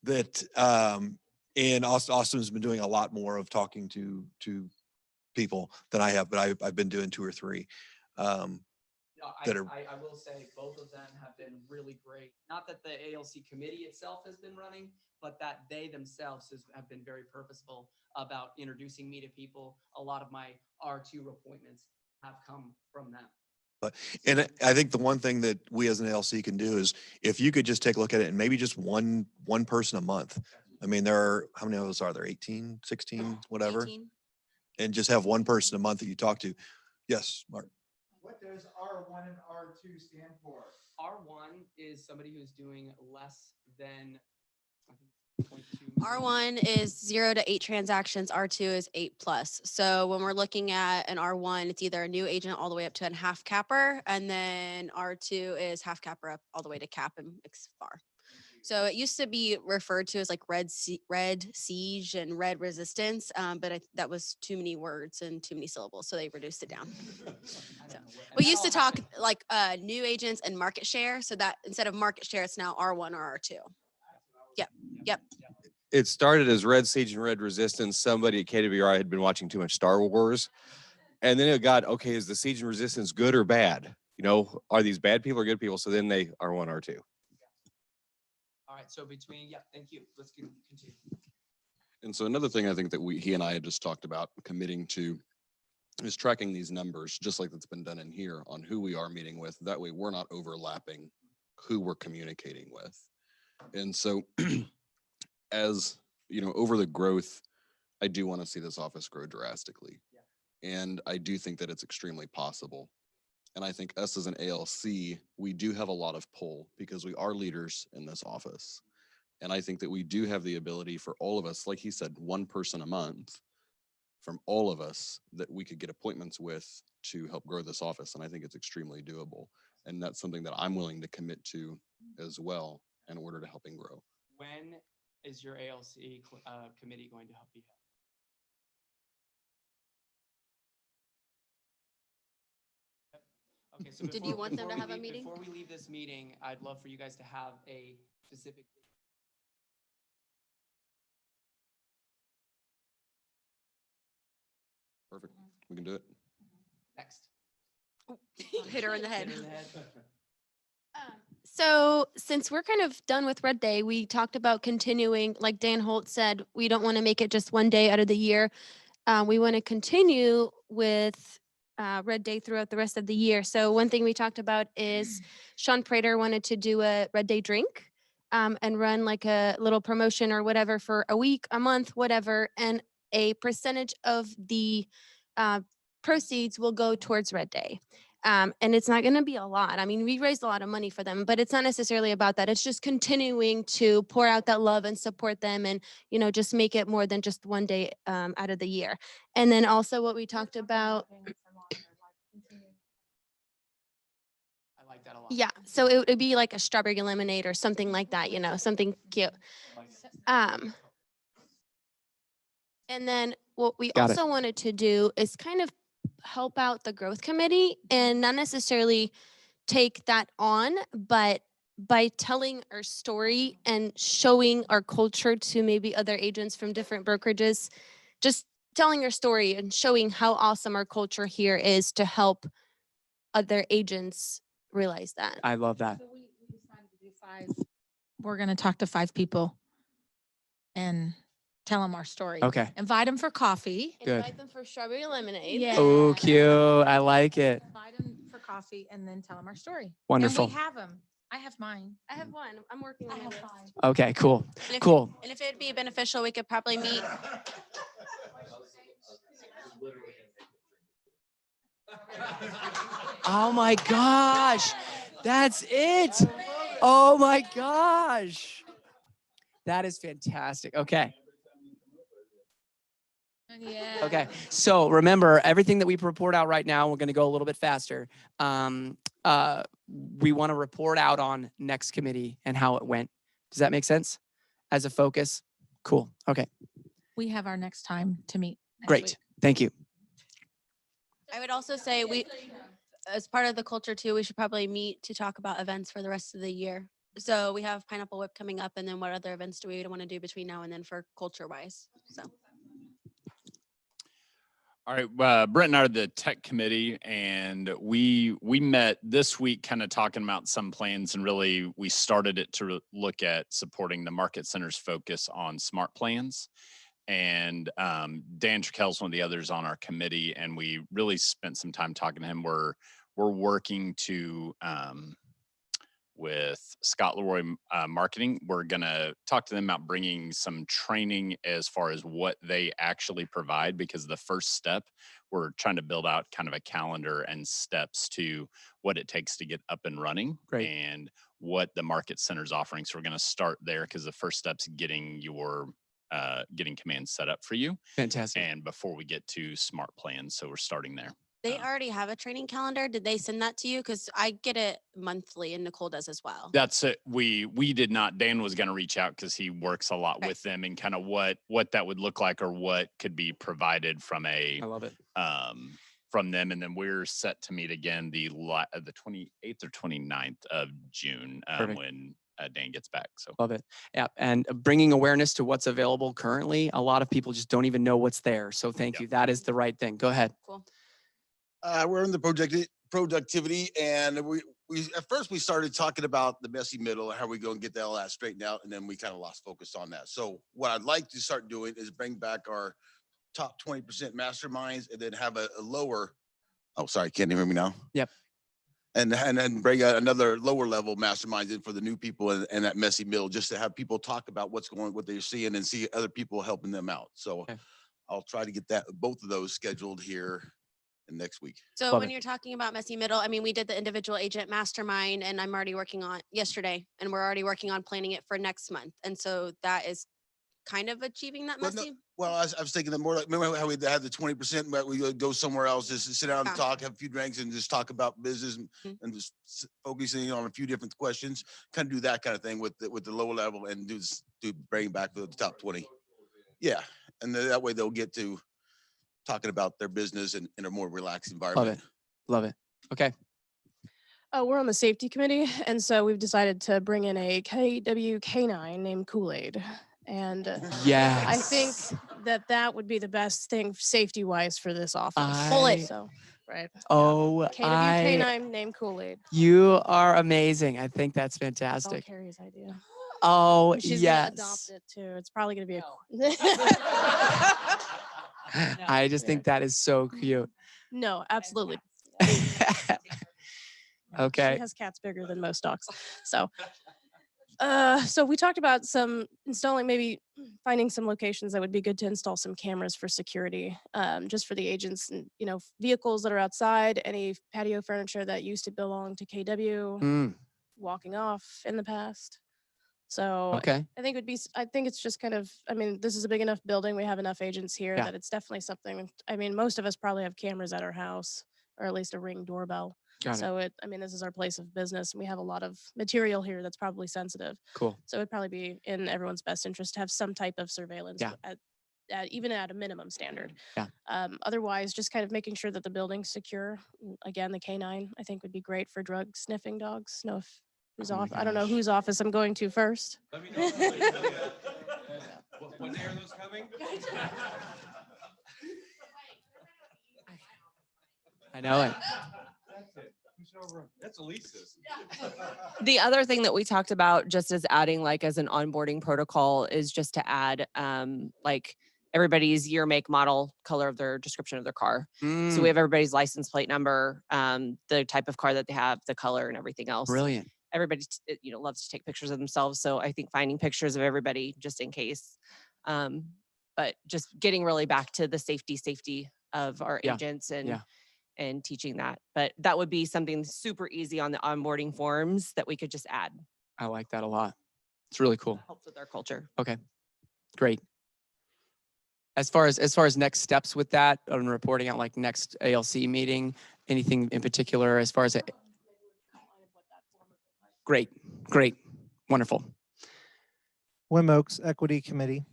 that and Austin's been doing a lot more of talking to people than I have, but I've been doing 2 or 3. I will say both of them have been really great. Not that the ALC committee itself has been running, but that they themselves have been very purposeful about introducing me to people. A lot of my R2 appointments have come from them. And I think the one thing that we as an ALC can do is if you could just take a look at it and maybe just one person a month. I mean, how many of us are there? 18, 16, whatever. 18. And just have one person a month that you talk to. Yes, Mark. What does R1 and R2 stand for? R1 is somebody who's doing less than, I think, 0.2 million. R1 is 0 to 8 transactions. R2 is 8+. So when we're looking at an R1, it's either a new agent all the way up to a half capper, and then R2 is half capper up all the way to cap and XFAR. So it used to be referred to as like red siege and red resistance, but that was too many words and too many syllables, so they reduced it down. So we used to talk like new agents and market share, so that instead of market share, it's now R1 or R2. Yep. It started as Red Siege and Red Resistance. Somebody at KWR had been watching too much Star Wars. And then it got, okay, is the Siege and Resistance good or bad? Are these bad people or good people? So then they R1, R2. All right. So between, yeah, thank you. Let's continue. And so another thing I think that he and I had just talked about committing to is tracking these numbers, just like that's been done in here, on who we are meeting with. That way we're not overlapping who we're communicating with. And so as you know, over the growth, I do want to see this office grow drastically. And I do think that it's extremely possible. And I think us as an ALC, we do have a lot of pull because we are leaders in this office. And I think that we do have the ability for all of us, like he said, one person a month from all of us that we could get appointments with to help grow this office. And I think it's extremely doable. And that's something that I'm willing to commit to as well in order to helping grow. When is your ALC committee going to help you? Okay, so Did you want them to have a meeting? Before we leave this meeting, I'd love for you guys to have a specific. Perfect. We can do it. Next. Hit her in the head. Hit her in the head. So since we're kind of done with Red Day, we talked about continuing, like Dan Holt said, we don't want to make it just one day out of the year. We want to continue with Red Day throughout the rest of the year. So one thing we talked about is Sean Prater wanted to do a Red Day drink and run like a little promotion or whatever for a week, a month, whatever. And a percentage of the proceeds will go towards Red Day. And it's not going to be a lot. I mean, we raised a lot of money for them, but it's not necessarily about that. It's just continuing to pour out that love and support them and, you know, just make it more than just one day out of the year. And then also what we talked about. I like that a lot. Yeah. So it would be like a strawberry lemonade or something like that, you know, something cute. And then what we Got it. also wanted to do is kind of help out the growth committee and not necessarily take that on, but by telling our story and showing our culture to maybe other agents from different brokerages, just telling our story and showing how awesome our culture here is to help other agents realize that. I love that. So we decided to do 5. We're going to talk to 5 people and tell them our story. Okay. Invite them for coffee. Good. Invite them for strawberry lemonade. Yeah. Oh, cute. I like it. Invite them for coffee and then tell them our story. Wonderful. And we have them. I have mine. I have one. I'm working I on my have list. 5. Okay, cool. And if- Cool. And if it'd be beneficial, we could probably meet. Oh my gosh. That's it. Oh my gosh. That is fantastic. Okay. Yeah. Okay. So remember, everything that we report out right now, we're going to go a little bit faster. We want to report out on next committee and how it went. Does that make sense? As a focus? Cool. Okay. We have our next time to meet. next Great. week. Thank you. I would also say as part of the culture too, we should probably meet to talk about events for the rest of the year. So we have Pineapple Whip coming up, and then what other events do we want to do between now and then for culture wise? So. All right, Brent and I are the tech committee, and we met this week kind of talking about some plans, and really we started it to look at supporting the market center's focus on smart plans. And Dan Trickell is one of the others on our committee, and we really spent some time talking to him. We're working to with Scott Leroy Marketing. We're going to talk to them about bringing some training as far as what they actually provide, because the first step, we're trying to build out kind of a calendar and steps to what it takes to get up and running. Great. And what the market center's offering. So we're going to start there, because the first step's getting your getting commands set up for you. Fantastic. And before we get to smart plans. So we're starting there. They already have a training calendar. Did they send that to you? Because I get it monthly, and Nicole does as well. That's it. We did not. Dan was going to reach out because he works a lot Okay. with them, and kind of what that would look like, or what could be provided from I love it. from them. And then we're set to meet again the 28th or 29th of June when Dan gets back. So Love it. Yeah. And bringing awareness to what's available currently. A lot of people just don't even know what's there. So thank you. That is the right thing. Go ahead. Cool. We're in the productivity, and at first we started talking about the messy middle and how we going to get all that straightened out, and then we kind of lost focus on that. So what I'd like to start doing is bring back our top 20% masterminds, and then have a lower. Oh, sorry, can't you hear me now? Yep. And then bring out another lower level masterminds in for the new people and that messy middle, just to have people talk about what they're seeing, and see other people helping them out. So Okay. I'll try to get both of those scheduled here next week. So Love when it. you're talking about messy middle, I mean, we did the individual agent mastermind and I'm already working on yesterday and we're already working on planning it for next month. And so that is kind of achieving that Well, no, messy. well, I was thinking that more like, remember how we had the 20%, but we would go somewhere else, just sit down and Yeah. talk, have a few drinks, and just talk about business, Mhm. and just focusing on a few different questions. Kind of do that kind of thing with the lower level, and do bring back the top 20. Yeah, and that way they'll get to talking about their business in a more relaxed Love environment. it. Love it. Okay. Oh, we're on the safety committee, and so we've decided to bring in a KW K9 named Kool-Aid. And Yes. I think that would be the best thing safety wise for this office. I- So, right. Oh, KW K9 named Kool-Aid. you are amazing. I think that's That's all fantastic. Carrie's idea. Oh, And she's gonna adopt yes. it too. It's probably gonna be a. I just think that is so cute. No, absolutely. Okay. She has cats bigger than most dogs. So, so we talked about maybe finding some locations that would be good to install some cameras for security, just for the agents and, vehicles that are outside, any patio furniture that used to belong to KW, Mm, walking off in the past. So okay. I think I think it's just kind of, I mean, this is a big enough building. We have enough agents here Yeah. that it's definitely something. I mean, most of us probably have cameras at our house, or at least a Ring doorbell. Got it. So I mean, this is our place of business, and we have a lot of material here that's probably sensitive. Cool. So it'd probably be in everyone's best interest to have some type of surveillance, Yeah. even at a minimum standard. Yeah. Otherwise, just kind of making sure that the building's secure. Again, the K9 I think would be great for drug sniffing dogs. Know if who's Oh my off. I don't know gosh. whose office I'm going to first. Let me know. What day are those coming? I know it. That's Elisa's. The other thing that we talked about just as adding like as an onboarding protocol is just to add like everybody's year, make, model, color of their description of their car. So Mm, we have everybody's license plate number, the type of car that they have, the color and everything else. brilliant. Everybody loves to take pictures of themselves. So I think finding pictures of everybody just in case. But just getting really back to the safety of our Yeah, agents yeah. and teaching that. But that would be something super easy on the onboarding forms that we could just add. I like that a lot. It's really cool. Helps with our culture. Okay. Great. As far as next steps with that on reporting out, like next ALC meeting, anything in particular as far as great, wonderful. Wim Oaks Equity Committee.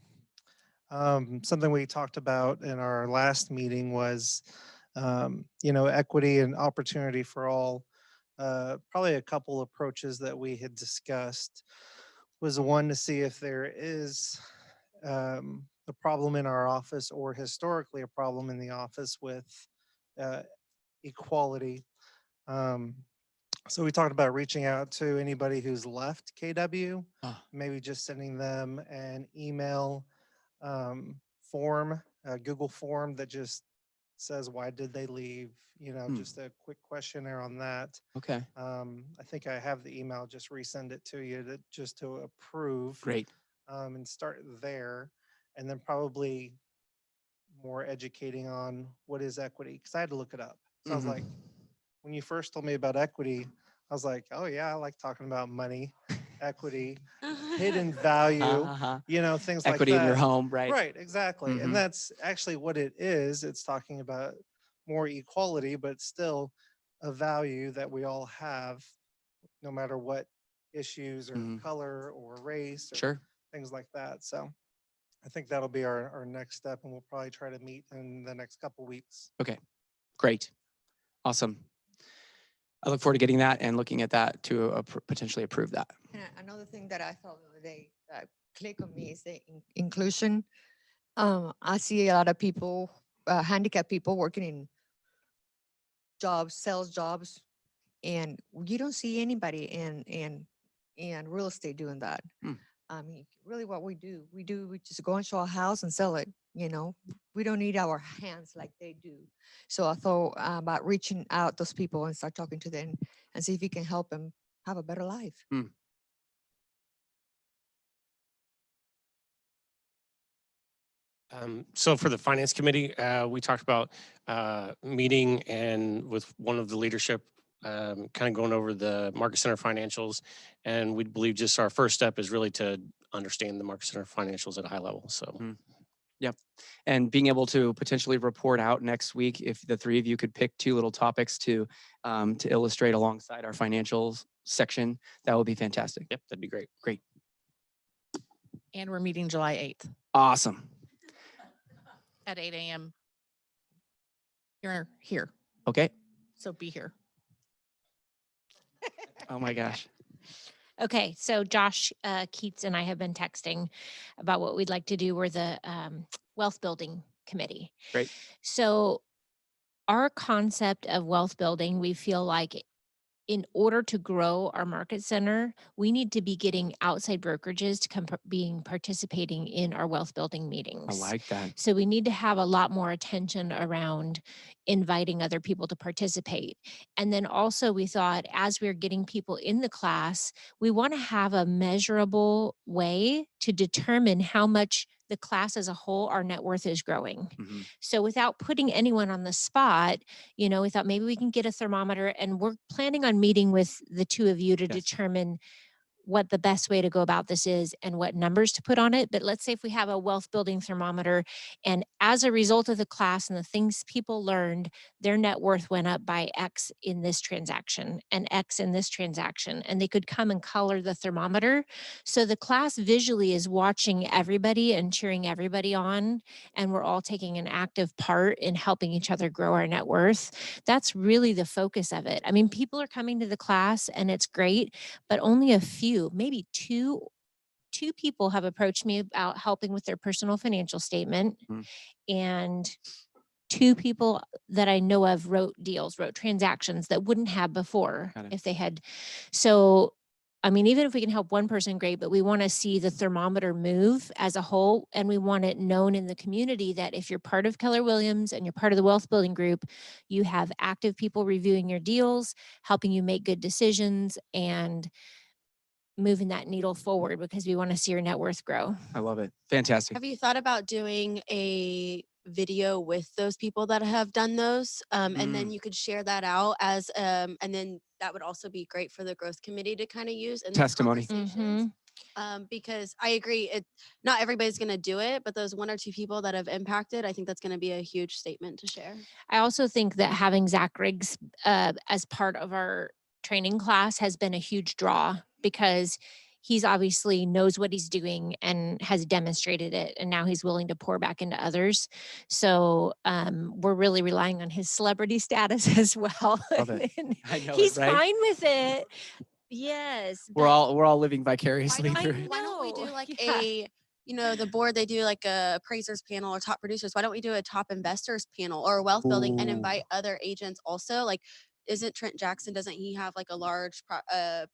Something we talked about in our last meeting was, equity and opportunity for all. Probably a couple approaches that we had discussed was one to see if there is a problem in our office, or historically a problem in the office with equality. So we talked about reaching out to anybody who's left KW, Ah. maybe just sending them an email form, a Google form that just says, why did they leave? Just a quick questionnaire on that. Okay. I think I have the email, just resend it to you just to approve. Great. And start there, and then probably more educating on what is equity, because I had to look it up. So I was Mhm. like, when you first told me about equity, I was like, oh yeah, I like talking about money, equity, hidden value, Uh-huh. things like that. Equity in your home, right? Right, exactly. Mhm. And that's actually what it is. It's talking about more equality, but still a value that we all have, no matter what issues or Mhm. color or race or Sure. things like that. So I think that'll be our next step, and we'll probably try to meet in the next couple weeks. Okay. Great. Awesome. I look forward to getting that and looking at that to potentially approve that. And another thing that I thought the other day that clicked on me is the inclusion. I see a lot of people, handicapped people working in jobs, sales jobs, and you don't see anybody in real estate doing that. Hmm. I mean, really what we do, we just go into a house and sell it, you know, we don't need our hands like they do. So I thought about reaching out those people and start talking to them and see if you can help them have a better life. So for the finance committee, we talked about meeting and with one of the leadership, kind of going over the market center financials. And we believe just our first step is really to understand the market center financials at a high level. So Yep. And being able to potentially report out next week, if the three of you could pick two little topics to illustrate alongside our financials section, that would be fantastic. yep, that'd be great. Great. And we're meeting July 8th Awesome. at 8 a.m. You're here, Okay. so be here. Oh my gosh. Okay, so Josh Keats and I have been texting about what we'd like to do. We're the wealth building committee. Great. So our concept of wealth building, we feel like in order to grow our market center, we need to be getting outside brokerages to come participating in our wealth building meetings. I like that. So we need to have a lot more attention around inviting other people to participate. And then also we thought as we're getting people in the class, we want to have a measurable way to determine how much the class as a whole, our net worth is growing. Mhm. So without putting anyone on the spot, you know, we thought maybe we can get a thermometer, and we're planning on meeting with the two of you to Yes. determine what the best way to go about this is and what numbers to put on it. But let's say if we have a wealth building thermometer, and as a result of the class and the things people learned, their net worth went up by X in this transaction and X in this transaction, and they could come and color the thermometer. So the class visually is watching everybody and cheering everybody on, and we're all taking an active part in helping each other grow our net worth. That's really the focus of it. I mean, people are coming to the class and it's great, but only a few, maybe two people have approached me about helping with their personal financial statement. And two people that I know of wrote transactions that wouldn't have before if they had. So, I mean, even if we can help one person, great, but we want to see the thermometer move as a whole. And we want it known in the community that if you're part of Keller Williams and you're part of the wealth building group, you have active people reviewing your deals, helping you make good decisions, and moving that needle forward because we want to see your net worth grow. I love it. Fantastic. Have you thought about doing a video with those people that have done those? And then you could share that out as, and then that would also be great for the growth committee to kind of use in their Testimony. conversations. Because I agree, not everybody's going to do it, but those one or two people that have impacted, I think that's going to be a huge statement to share. I also think that having Zach Riggs as part of our training class has been a huge draw because he's obviously knows what he's doing and has demonstrated it, and now he's willing to pour back into others. So we're really relying on his celebrity status as well. Love it. I know He's it, right? fine with it. Yes. We're all living vicariously Why through don't, it. why don't we do like Yeah. the board, they do like a appraisers panel or top producers. Why don't we do a top investors panel or a wealth building and Ooh. invite other agents also? Like, isn't Trent Jackson, doesn't he have like a large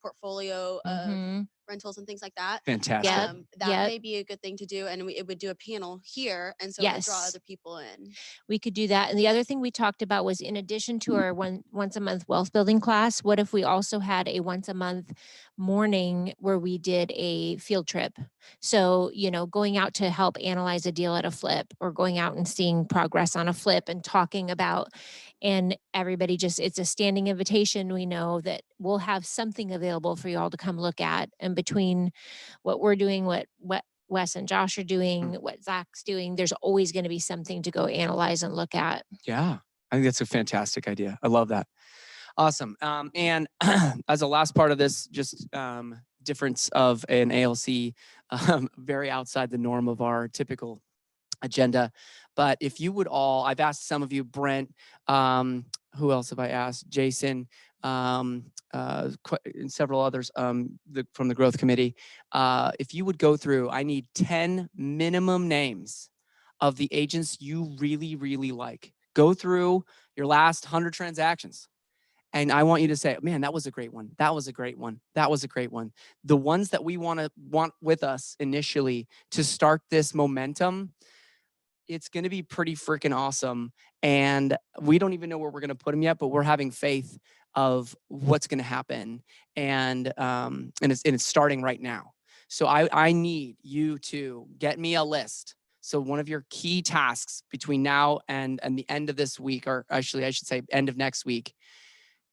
portfolio of Mhm. rentals and things like that? Fantastic. Yep. That Yep. may be a good thing to do. And it would do a panel here. And so it would draw Yes. other people in. We could do that. And the other thing we talked about was in addition to our once a month wealth building class, what if we also had a once a month morning where we did a field trip? So, you know, going out to help analyze a deal at a flip, or going out and seeing progress on a flip and talking about, and everybody it's a standing invitation. We know that we'll have something available for you all to come look at. And between what we're doing, what Wes and Josh are doing, what Zach's doing, there's always going to be something to go analyze and look at. Yeah, I think that's a fantastic idea. I love that. Awesome. And as a last part of this, just difference of an ALC, very outside the norm of our typical agenda. But if you would all, I've asked some of you, Brent, who else have I asked? Jason, and several others from the growth committee. If you would go through, I need 10 minimum names of the agents you really, really like. Go through your last 100 transactions And I want you to say, man, that was a great one. That was a great one. That was a great one. The ones that we want with us initially to start this momentum, it's going to be pretty freaking awesome. And we don't even know where we're going to put them yet, but we're having faith of what's going to happen. And it's starting right now. So I need you to get me a list. So one of your key tasks between now and the end of this week, or actually I should say end of next week,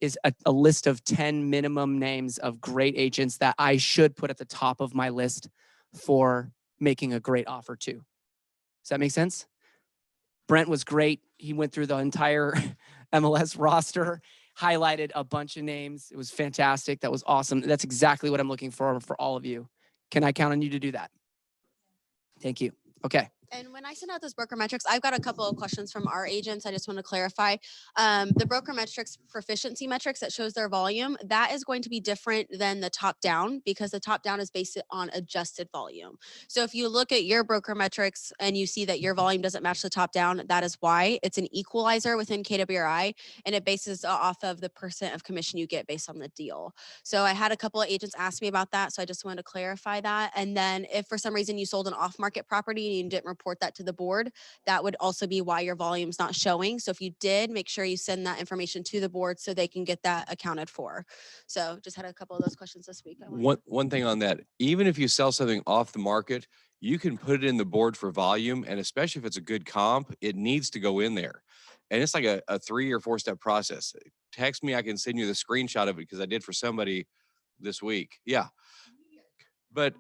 is a list of 10 minimum names of great agents that I should put at the top of my list for making a great offer to. Does that make sense? Brent was great. He went through the entire MLS roster, highlighted a bunch of names. It was fantastic. That was awesome. That's exactly what I'm looking for all of you. Can I count on you to do that? Thank you. Okay. And when I send out those broker metrics, I've got a couple of questions from our agents. I just want to clarify. The broker metrics proficiency metrics that shows their volume, that is going to be different than the top down because the top down is based on adjusted volume. So if you look at your broker metrics and you see that your volume doesn't match the top down, that is why. It's an equalizer within KWRI and it bases off of the % of commission you get based on the deal. So I had a couple of agents ask me about that. So I just wanted to clarify that. And then if for some reason you sold an off-market property and you didn't report that to the board, that would also be why your volume's not showing. So if you did, make sure you send that information to the board so they can get that accounted for. So just had a couple of those questions this week. One thing on that, even if you sell something off the market, you can put it in the board for volume, and especially if it's a good comp, it needs to go in there. And it's like a 3 or 4 step process. Text me, I can send you the screenshot of it because I did for somebody this week. Yeah. But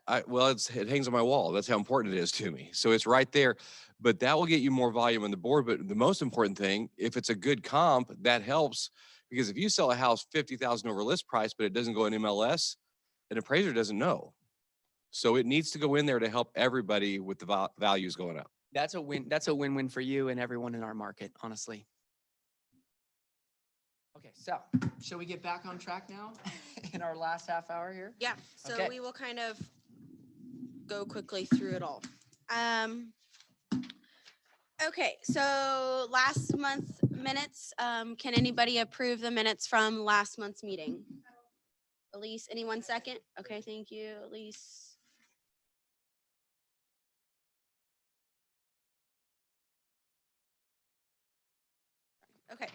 it hangs on my wall. That's how important it is to me. So it's right there, but that will get you more volume on the board. But the most important thing, if it's a good comp, that helps because if you sell a house 50,000 over list price, but it doesn't go in MLS, an appraiser doesn't know. So it needs to go in there to help everybody with the values going up. That's a win. That's a win-win for you and everyone in our market, honestly. Okay, so shall we get back on track now in our last half hour here? Yeah, so Okay. we will kind of go quickly through it all. Okay, so last month minutes, can anybody approve the minutes from last month's meeting? Elise, anyone second? Okay, thank you, Elise. Okay,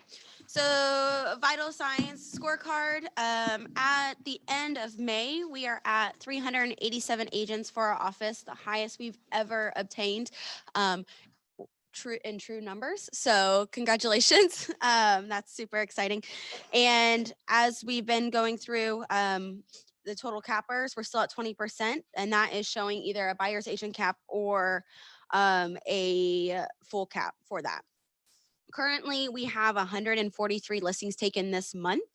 so vital signs scorecard. At the end of May, we are at 387 agents for our office, the highest we've ever obtained. True numbers. So congratulations. That's super exciting. And as we've been going through the total cappers, we're still at 20%, and that is showing either a buyer's agent cap or a full cap for that. Currently, we have 143 listings taken this month,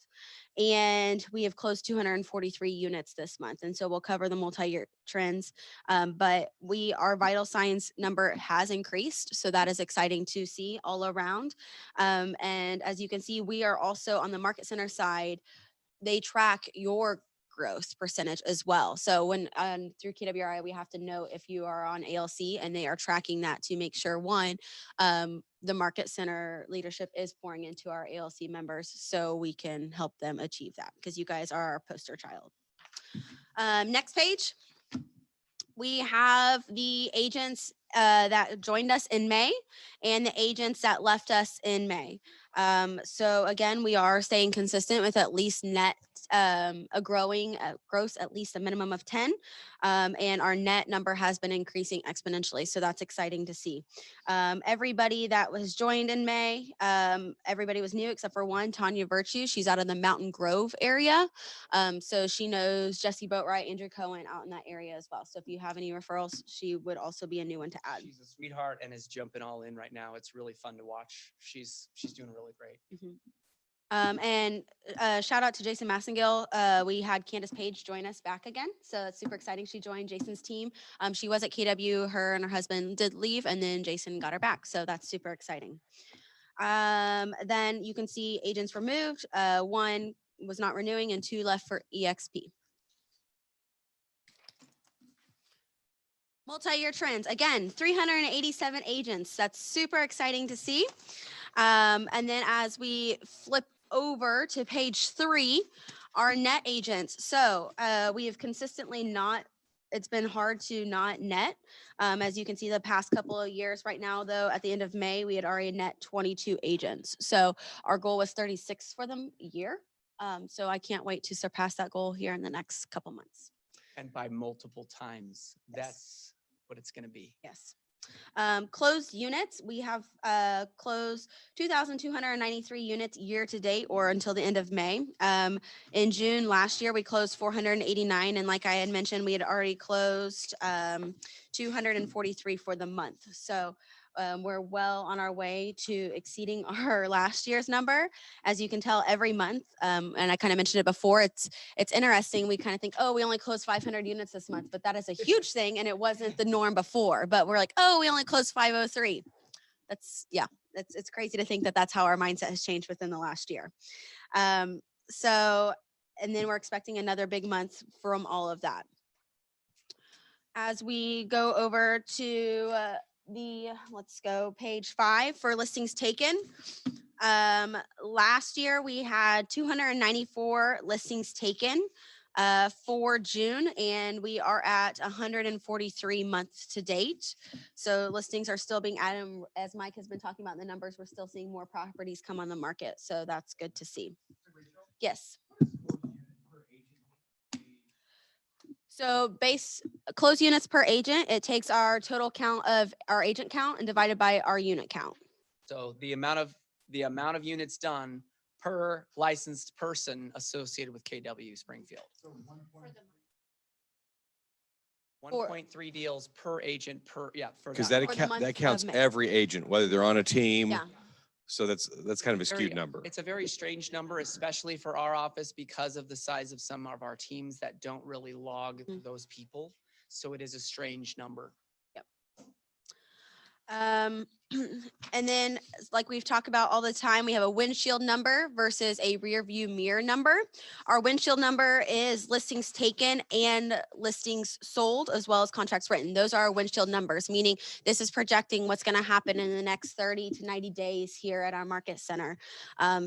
and we have closed 243 units this month. And so we'll cover the multi-year trends, but our vital signs number has increased. So that is exciting to see all around. And as you can see, we are also on the market center side. They track your growth percentage as well. So when through KWRI, we have to know if you are on ALC, and they are tracking that to make sure the market center leadership is pouring into our ALC members so we can help them achieve that because you guys are our poster child. Next page. We have the agents that joined us in May and the agents that left us in May. So again, we are staying consistent with at least net gross at least a minimum of 10, and our net number has been increasing exponentially, so that's exciting to see. Everybody that was joined in May, everybody was new except for one, Tanya Virtue. She's out of the Mountain Grove area, so she knows Jesse Boatwright, Andrew Cohen out in that area as well. So if you have any referrals, she would also be a new one to add. She's a sweetheart and is jumping all in right now. It's really fun to watch. She's doing really great. Mm-hmm. And shout out to Jason Massengill. We had Candace Page join us back again. So it's super exciting. She joined Jason's team. She was at KW, her and her husband did leave, and then Jason got her back. So that's super exciting. Then you can see agents removed. One was not renewing and 2 left for EXP. Multi-year trends. Again, 387 agents. That's super exciting to see. And then as we flip over to page 3, our net agents. So we have consistently not, it's been hard to not net. As you can see, the past couple of years right now, though, at the end of May, we had already net 22 agents. So our goal was 36 for the year. So I can't wait to surpass that goal here in the next couple months. And by multiple times, that's what it's going to be. Yes. Closed units, we have closed 2,293 units year to date or until the end of May. In June last year, we closed 489. And like I had mentioned, we had already closed 243 for the month. So we're well on our way to exceeding our last year's number. As you can tell, every month, and I kind of mentioned it before, it's interesting. We kind of think, oh, we only closed 500 units this month, but that is a huge thing, and it wasn't the norm before. But we're like, oh, we only closed 503. It's crazy to think that that's how our mindset has changed within the last year. So, and then we're expecting another big month from all of that. As we go over to let's go page 5 for listings taken. Last year we had 294 listings taken for June, and we are at 143 months to date. So listings are still being added. As Mike has been talking about in the numbers, we're still seeing more properties come on the market. So that's good to see. Yes. So base closed units per agent, it takes our total count of our agent count and divided by our unit count. So the amount of units done per licensed person associated with KW Springfield. 1.3 deals per agent for Because that that month. that counts every agent, whether they're on a team. Yeah. So that's kind of a skewed number. It's a very strange number, especially for our office because of the size of some of our teams that don't really log those people. So it is a strange number. And then like we've talked about all the time, we have a windshield number versus a rear view mirror number. Our windshield number is listings taken and listings sold, as well as contracts written. Those are our windshield numbers, meaning this is projecting what's going to happen in the next 30 to 90 days here at our market center.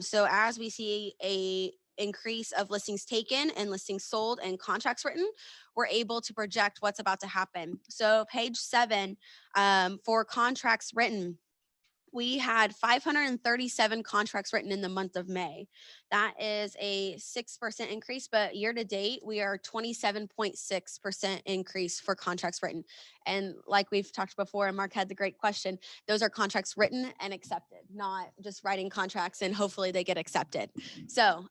So as we see a increase of listings taken and listings sold and contracts written, we're able to project what's about to happen. So page 7, for contracts written, we had 537 contracts written in the month of May. That is a 6% increase, but year to date, we are 27.6% increase for contracts written. And like we've talked before, and Mark had the great question, those are contracts written and accepted, not just writing contracts and hopefully they get accepted. So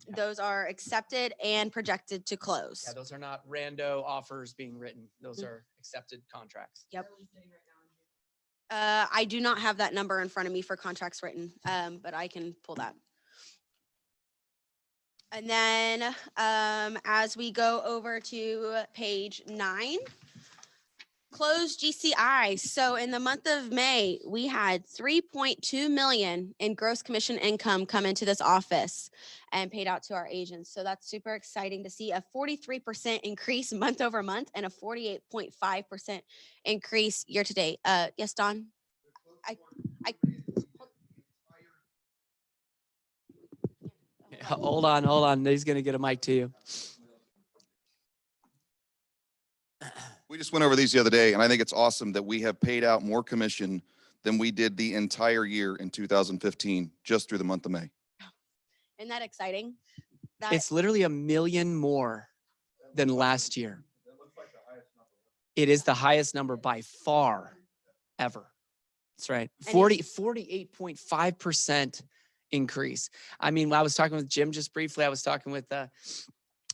those are accepted and projected to close. Yeah, those are not rando offers being written. Those are accepted contracts. Yep. I do not have that number in front of me for contracts written, but I can pull that. And then as we go over to page 9, closed GCI. So in the month of May, we had 3.2 million in gross commission income come into this office and paid out to our agents. So that's super exciting to see a 43% increase month over month and a 48.5% increase year to date. Yes, Don? Hold on. He's going to get a mic to you. We just went over these the other day, and I think it's awesome that we have paid out more commission than we did the entire year in 2015, just through the month of May. Isn't that exciting? It's literally $1 million more than last year. It is the highest number by far ever. That's right. 48.5% increase. I mean, I was talking with Jim just briefly. I was talking with the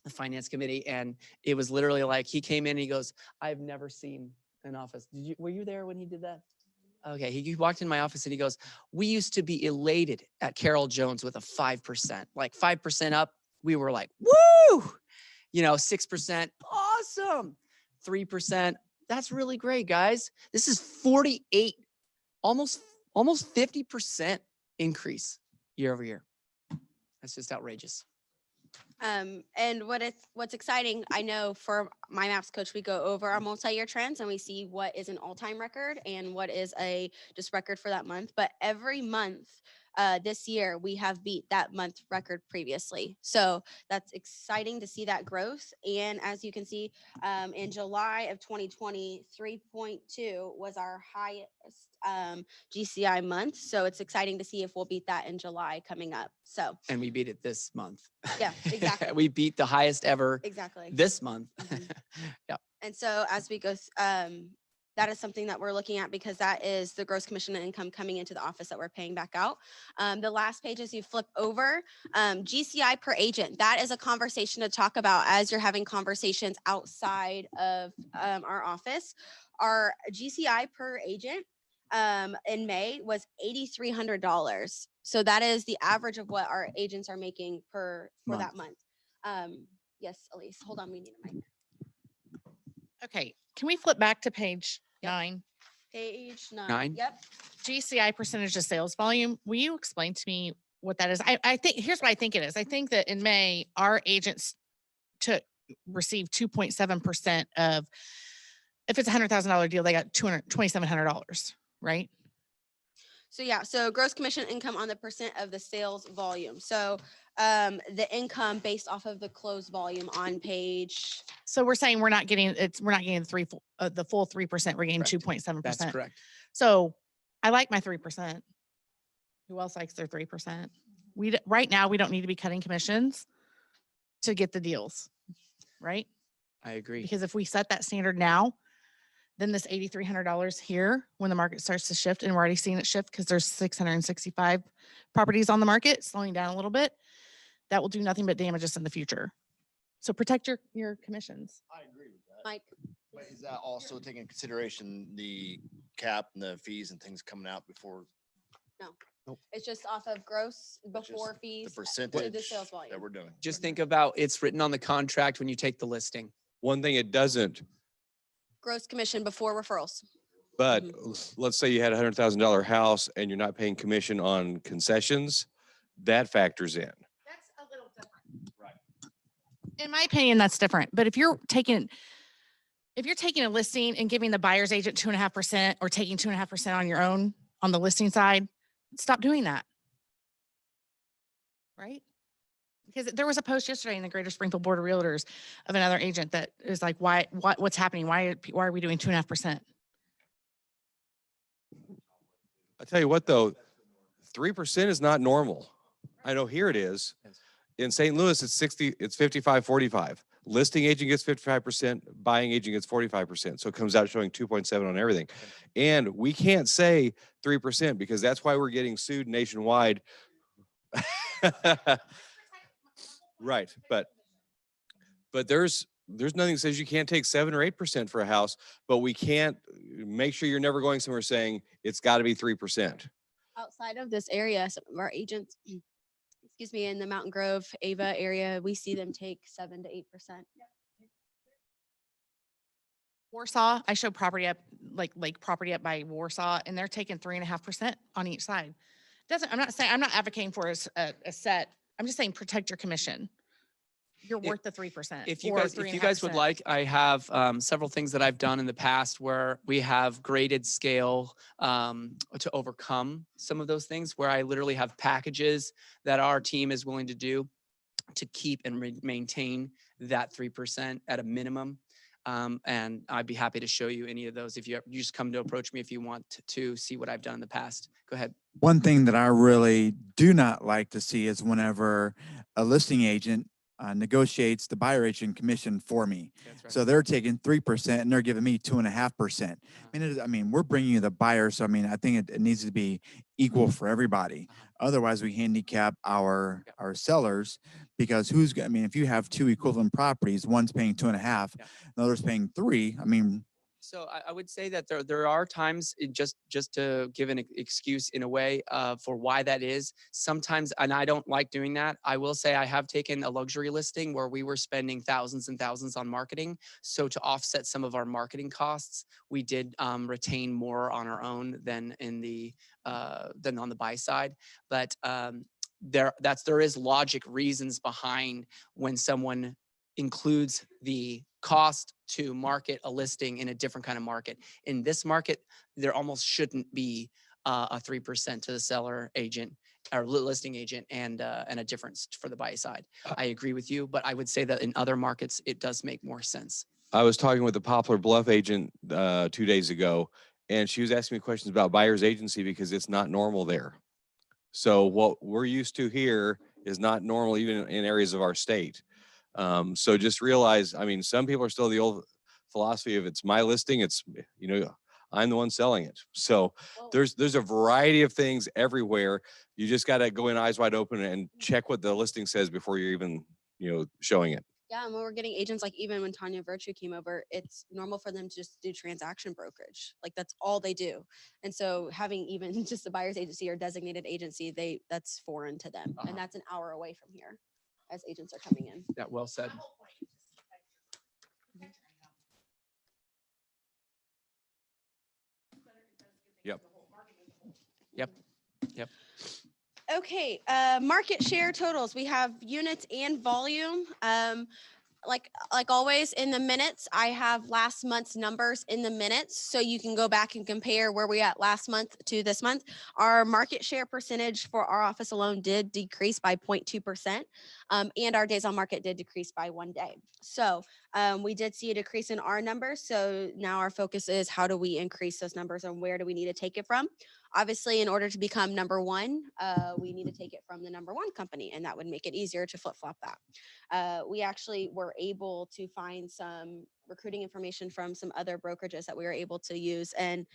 finance committee, and it was literally like he came in and he goes, I've never seen an office. Were you there when he did that? Okay, he walked in my office and he goes, we used to be elated at Carol Jones with a 5%, like 5% up. We were like, woo, 6%, awesome. 3%, that's really great, guys. This is 48, almost 50% increase year over year. That's just outrageous. And what's exciting, I know for my maps coach, we go over our multi-year trends and we see what is an all-time record and what is a just record for that month. But every month, this year we have beat that month record previously. So that's exciting to see that growth. And as you can see, in July of 2020, 3.2 was our highest GCI month. So it's exciting to see if we'll beat that in July coming up. So And we beat it this month. yeah, exactly. We beat the highest ever Exactly. this month. Mhm. Yeah. And so as we go, that is something that we're looking at because that is the gross commission income coming into the office that we're paying back out. The last page, as you flip over, GCI per agent, that is a conversation to talk about as you're having conversations outside of our office. Our GCI per agent in May was $8,300. So that is the average of what our agents are making for that month. Yes, Elise, hold on, we need a mic. Okay, can we flip back to page 9? Page 9. 9? Yep. GCI percentage of sales volume. Will you explain to me what that is? I think here's what I think it is. I think that in May, our agents received 2.7% of, if it's a $100,000 deal, they got $2,700, right? So yeah, so gross commission income on the percent of the sales volume. So the income based off of the closed volume on page. So we're saying we're not getting the full 3%. We're getting Correct. 2.7%. That's correct. So I like my 3%. Who else likes their 3%? Right now we don't need to be cutting commissions to get the deals, right? I agree. Because if we set that standard now, then this $8,300 here, when the market starts to shift, and we're already seeing it shift because there's 665 properties on the market, slowing down a little bit, that will do nothing but damage us in the future. So protect your commissions. I agree with that. Mike. But is that also taking into consideration the cap and the fees and things coming out before It's just off of gross just before fees. the to percentage the sales volume. that we're doing? Just think about it's written on the contract when you take the listing. One thing it doesn't, Gross commission before referrals. but let's say you had $100,000 house and you're not paying commission on concessions, that factors in. That's a little different. Right. In my opinion, that's different. But if you're taking a listing and giving the buyer's agent 2.5% or taking 2.5% on your own on the listing side, stop doing that. Right? Because there was a post yesterday in the Greater Springfield Board of Realtors of another agent that is like, what's happening? Why are we doing 2.5%? I tell you what though, 3% is not normal. I know here it is. In St. Louis, it's 55, 45. Listing agent gets 55%, buying agent gets 45%. So it comes out showing 2.7 on everything. And we can't say 3% because that's why we're getting sued nationwide. Right. But there's nothing that says you can't take 7 or 8% for a house, but we can't make sure you're never going somewhere saying it's got to be 3%. Outside of this area, some of our agents, excuse me, in the Mountain Grove, Ava area, we see them take 7 to 8%. Warsaw, I showed property up, like lake property up by Warsaw, and they're taking 3.5% on each side. I'm not advocating for a set. I'm just saying protect your commission. You're worth the 3%. If you guys would like, I have several things that I've done in the past where we have graded scale to overcome some of those things, where I literally have packages that our team is willing to do to keep and maintain that 3% at a minimum. And I'd be happy to show you any of those if you just come to approach me if you want to see what I've done in the past. Go ahead. One thing that I really do not like to see is whenever a listing agent negotiates the buyer agent commission for me. That's right. So they're taking 3% and they're giving me 2.5%. I mean, we're bringing you the buyer. So, I mean, I think it needs to be equal for everybody. Otherwise we handicap our sellers because if you have 2 equivalent properties, one's paying 2.5, the other's paying 3. I mean, So I would say that there are times, just to give an excuse in a way for why that is. Sometimes, and I don't like doing that. I will say I have taken a luxury listing where we were spending thousands and thousands on marketing. So to offset some of our marketing costs, we did retain more on our own than on the buy side. But there is logic reasons behind when someone includes the cost to market a listing in a different kind of market. In this market, there almost shouldn't be a 3% to the seller agent. or listing agent and a difference for the buy side. I agree with you, but I would say that in other markets, it does make more sense. I was talking with the Poplar Bluff agent 2 days ago, and she was asking me questions about buyer's agency because it's not normal there. So what we're used to here is not normal even in areas of our state. So just realize, I mean, some people are still the old philosophy of it's my listing, it's, you know, I'm the one selling it. So there's a variety of things everywhere. You just got to go in eyes wide open and check what the listing says before you're even, you know, showing it. Yeah, and when we're getting agents, like even when Tanya Virtue came over, it's normal for them to just do transaction brokerage. Like that's all they do. And so having even just a buyer's agency or designated agency, that's foreign to them. And that's an hour away from here as agents are coming in. Yeah, well said. Yep. Yep. Yep. Okay, market share totals. We have units and volume. Like always in the minutes, I have last month's numbers in the minutes, so you can go back and compare where we at last month to this month. Our market share percentage for our office alone did decrease by 0.2%, and our days on market did decrease by 1 day. So we did see a decrease in our numbers. So now our focus is how do we increase those numbers and where do we need to take it from? Obviously, in order to become number one, we need to take it from the number one company, and that would make it easier to flip-flop that. We actually were able to find some recruiting information from some other brokerages that we were able to use. And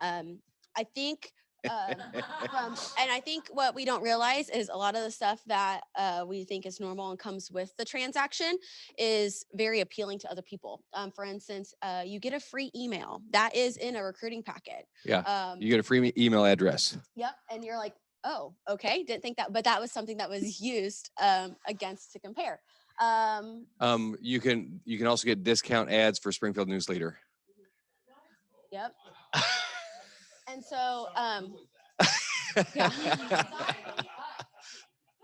I think and I think what we don't realize is a lot of the stuff that we think is normal and comes with the transaction is very appealing to other people. For instance, you get a free email that is in a recruiting packet. Yeah. You get a free email address. Yep. And you're like, oh, okay. Didn't think that, but that was something that was used against to compare. You can also get discount ads for Springfield News Leader. Yep. And so, yeah.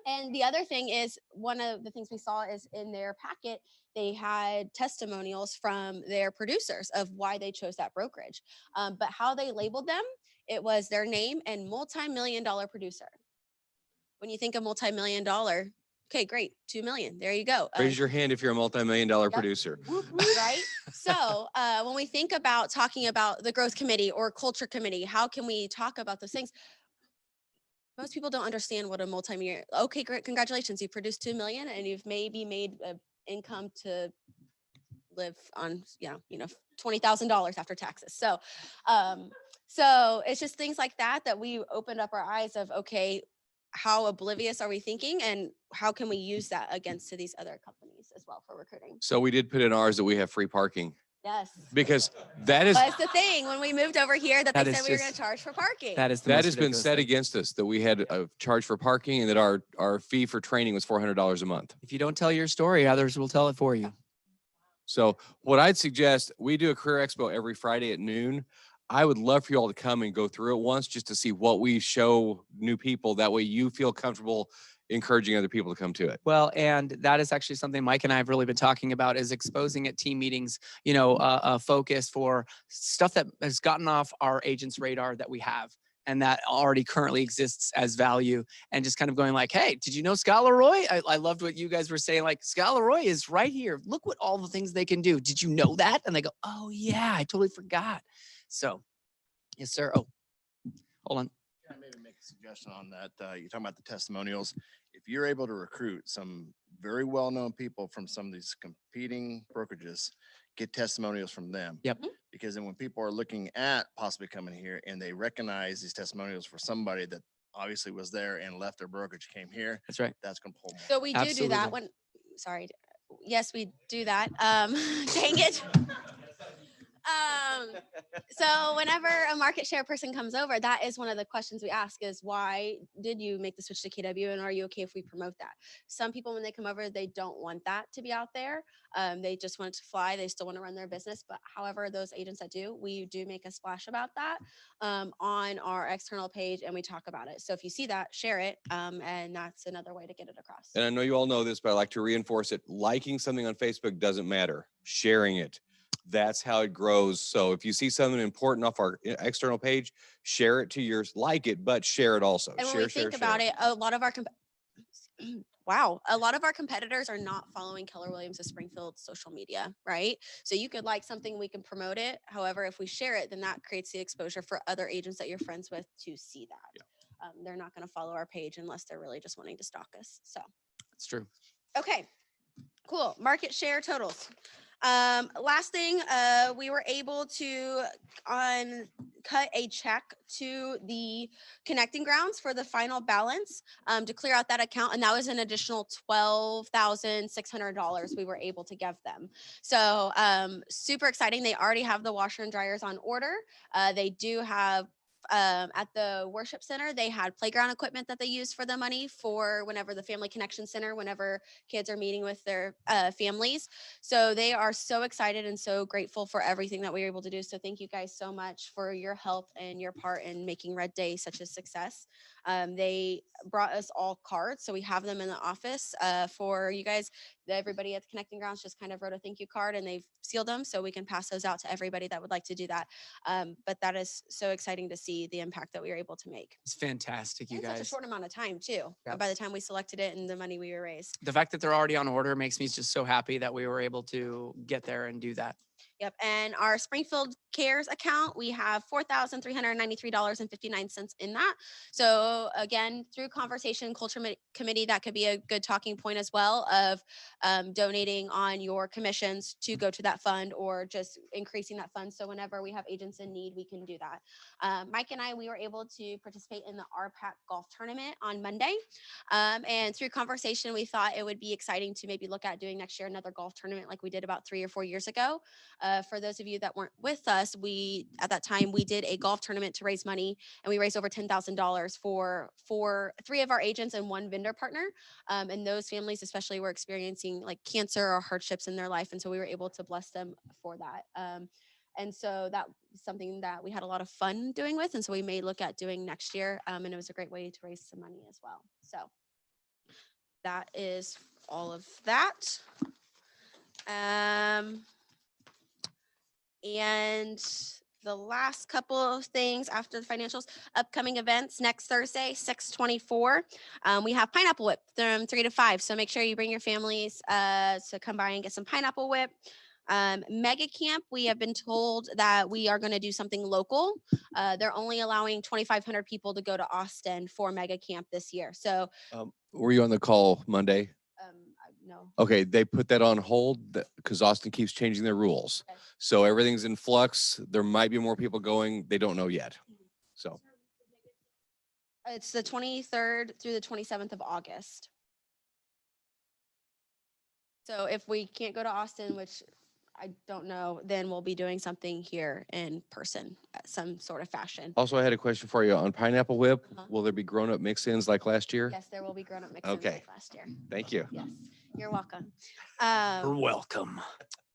And the other thing is, one of the things we saw is in their packet, they had testimonials from their producers of why they chose that brokerage. But how they labeled them, it was their name and multi-million-dollar producer. When you think of multi-million-dollar, okay, great, 2 million. There you go. Raise your hand if you're a multi-million-dollar producer. Right? So when we think about talking about the growth committee or culture committee, how can we talk about those things? Most people don't understand what a multi-million. Okay, great, congratulations, you produced 2 million and you've maybe made an income to live on, $20,000 after taxes. So, so it's just things like that we opened up our eyes of, okay, how oblivious are we thinking and how can we use that against to these other companies as well for recruiting? So we did put in ours that we have free parking. Yes. Because that is That's the thing when we moved over here that That they is said we were going just- to charge for parking. That is the that most has been ridiculous set thing. against us, that we had a charge for parking and that our fee for training was $400 a month. If you don't tell your story, others will tell it for you. So what I'd suggest, we do a career expo every Friday at noon. I would love for you all to come and go through it once just to see what we show new people. That way you feel comfortable encouraging other people to come to it. Well, and that is actually something Mike and I have really been talking about is exposing at team meetings, a focus for stuff that has gotten off our agents' radar that we have and that already currently exists as value, and just kind of going like, hey, did you know Scott Leroy? I loved what you guys were saying, like Scott Leroy is right here. Look what all the things they can do. Did you know that? And they go, oh yeah, I totally forgot. So, yes, sir. Oh, hold on. Can I maybe make a suggestion on that? You're talking about the testimonials. If you're able to recruit some very well-known people from some of these competing brokerages, get testimonials from them. Yep. Because then when people are looking at possibly coming here and they recognize these testimonials for somebody that obviously was there and left their brokerage, came here, That's right. that's going to pull more. So we do Absolutely. that when, sorry. Yes, we do that. Dang it. So whenever a market share person comes over, that is one of the questions we ask is why did you make the switch to KW and are you okay if we promote that? Some people, when they come over, they don't want that to be out there. They just want it to fly. They still want to run their business. But however, those agents that do, we do make a splash about that on our external page and we talk about it. So if you see that, share it. And that's another way to get it across. And I know you all know this, but I like to reinforce it. Liking something on Facebook doesn't matter. Sharing it. That's how it grows. So if you see something important off our external page, share it to yours, like it, but share it also. And when Share, we think share, about share. it, a lot of our wow, a lot of our competitors are not following Keller Williams of Springfield social media, right? So you could like something, we can promote it. However, if we share it, then that creates the exposure for other agents that you're friends with to see that. They're not going to follow our page unless they're really just wanting to stalk us. So, It's true. okay, cool. Market share totals. Last thing, we were able to cut a check to the connecting grounds for the final balance to clear out that account, and that was an additional $12,600 we were able to give them. So super exciting. They already have the washer and dryers on order. They do have at the worship center, they had playground equipment that they use for the money for whenever the family connection center, whenever kids are meeting with their families. So they are so excited and so grateful for everything that we were able to do. So thank you guys so much for your help and your part in making Red Day such a success. They brought us all cards, so we have them in the office for you guys. Everybody at the connecting grounds just kind of wrote a thank you card and they've sealed them, so we can pass those out to everybody that would like to do that. But that is so exciting to see the impact that we were able to make It's fantastic, you in such a guys. short amount of time too. Yep. By the time we selected it and the money we raised. The fact that they're already on order makes me just so happy that we were able to get there and do that. Yep. And our Springfield Cares account, we have $4,393.59 in that. So again, through conversation culture committee, that could be a good talking point as well of donating on your commissions to go to that fund or just increasing that fund. So whenever we have agents in need, we can do that. Mike and I, we were able to participate in the RPAC golf tournament on Monday. And through conversation, we thought it would be exciting to maybe look at doing next year another golf tournament like we did about 3 or 4 years ago. For those of you that weren't with us, at that time we did a golf tournament to raise money, and we raised over $10,000 for 3 of our agents and 1 vendor partner. And those families especially were experiencing like cancer or hardships in their life, and so we were able to bless them for that. And so that was something that we had a lot of fun doing with, and so we may look at doing next year. And it was a great way to raise some money as well. So that is all of that. And the last couple of things after the financials, upcoming events next Thursday, 6/24. We have Pineapple Whip from 3 to 5. So make sure you bring your families to come by and get some Pineapple Whip. Mega Camp, we have been told that we are going to do something local. They're only allowing 2,500 people to go to Austin for Mega Camp this year. So Were you on the call Monday? no. Okay, they put that on hold because Austin keeps changing their rules. Okay. So everything's in flux. There might be more people going. They don't know yet. So It's the 23rd through the 27th of August. So if we can't go to Austin, which I don't know, then we'll be doing something here in person at some sort of fashion. also, I had a question for you on Pineapple Whip. Uh-huh. Will there be grown-up mix-ins like last year? Yes, there will be grown-up mix-ins Okay. like last year. Thank you. Yes, you're welcome. You're welcome.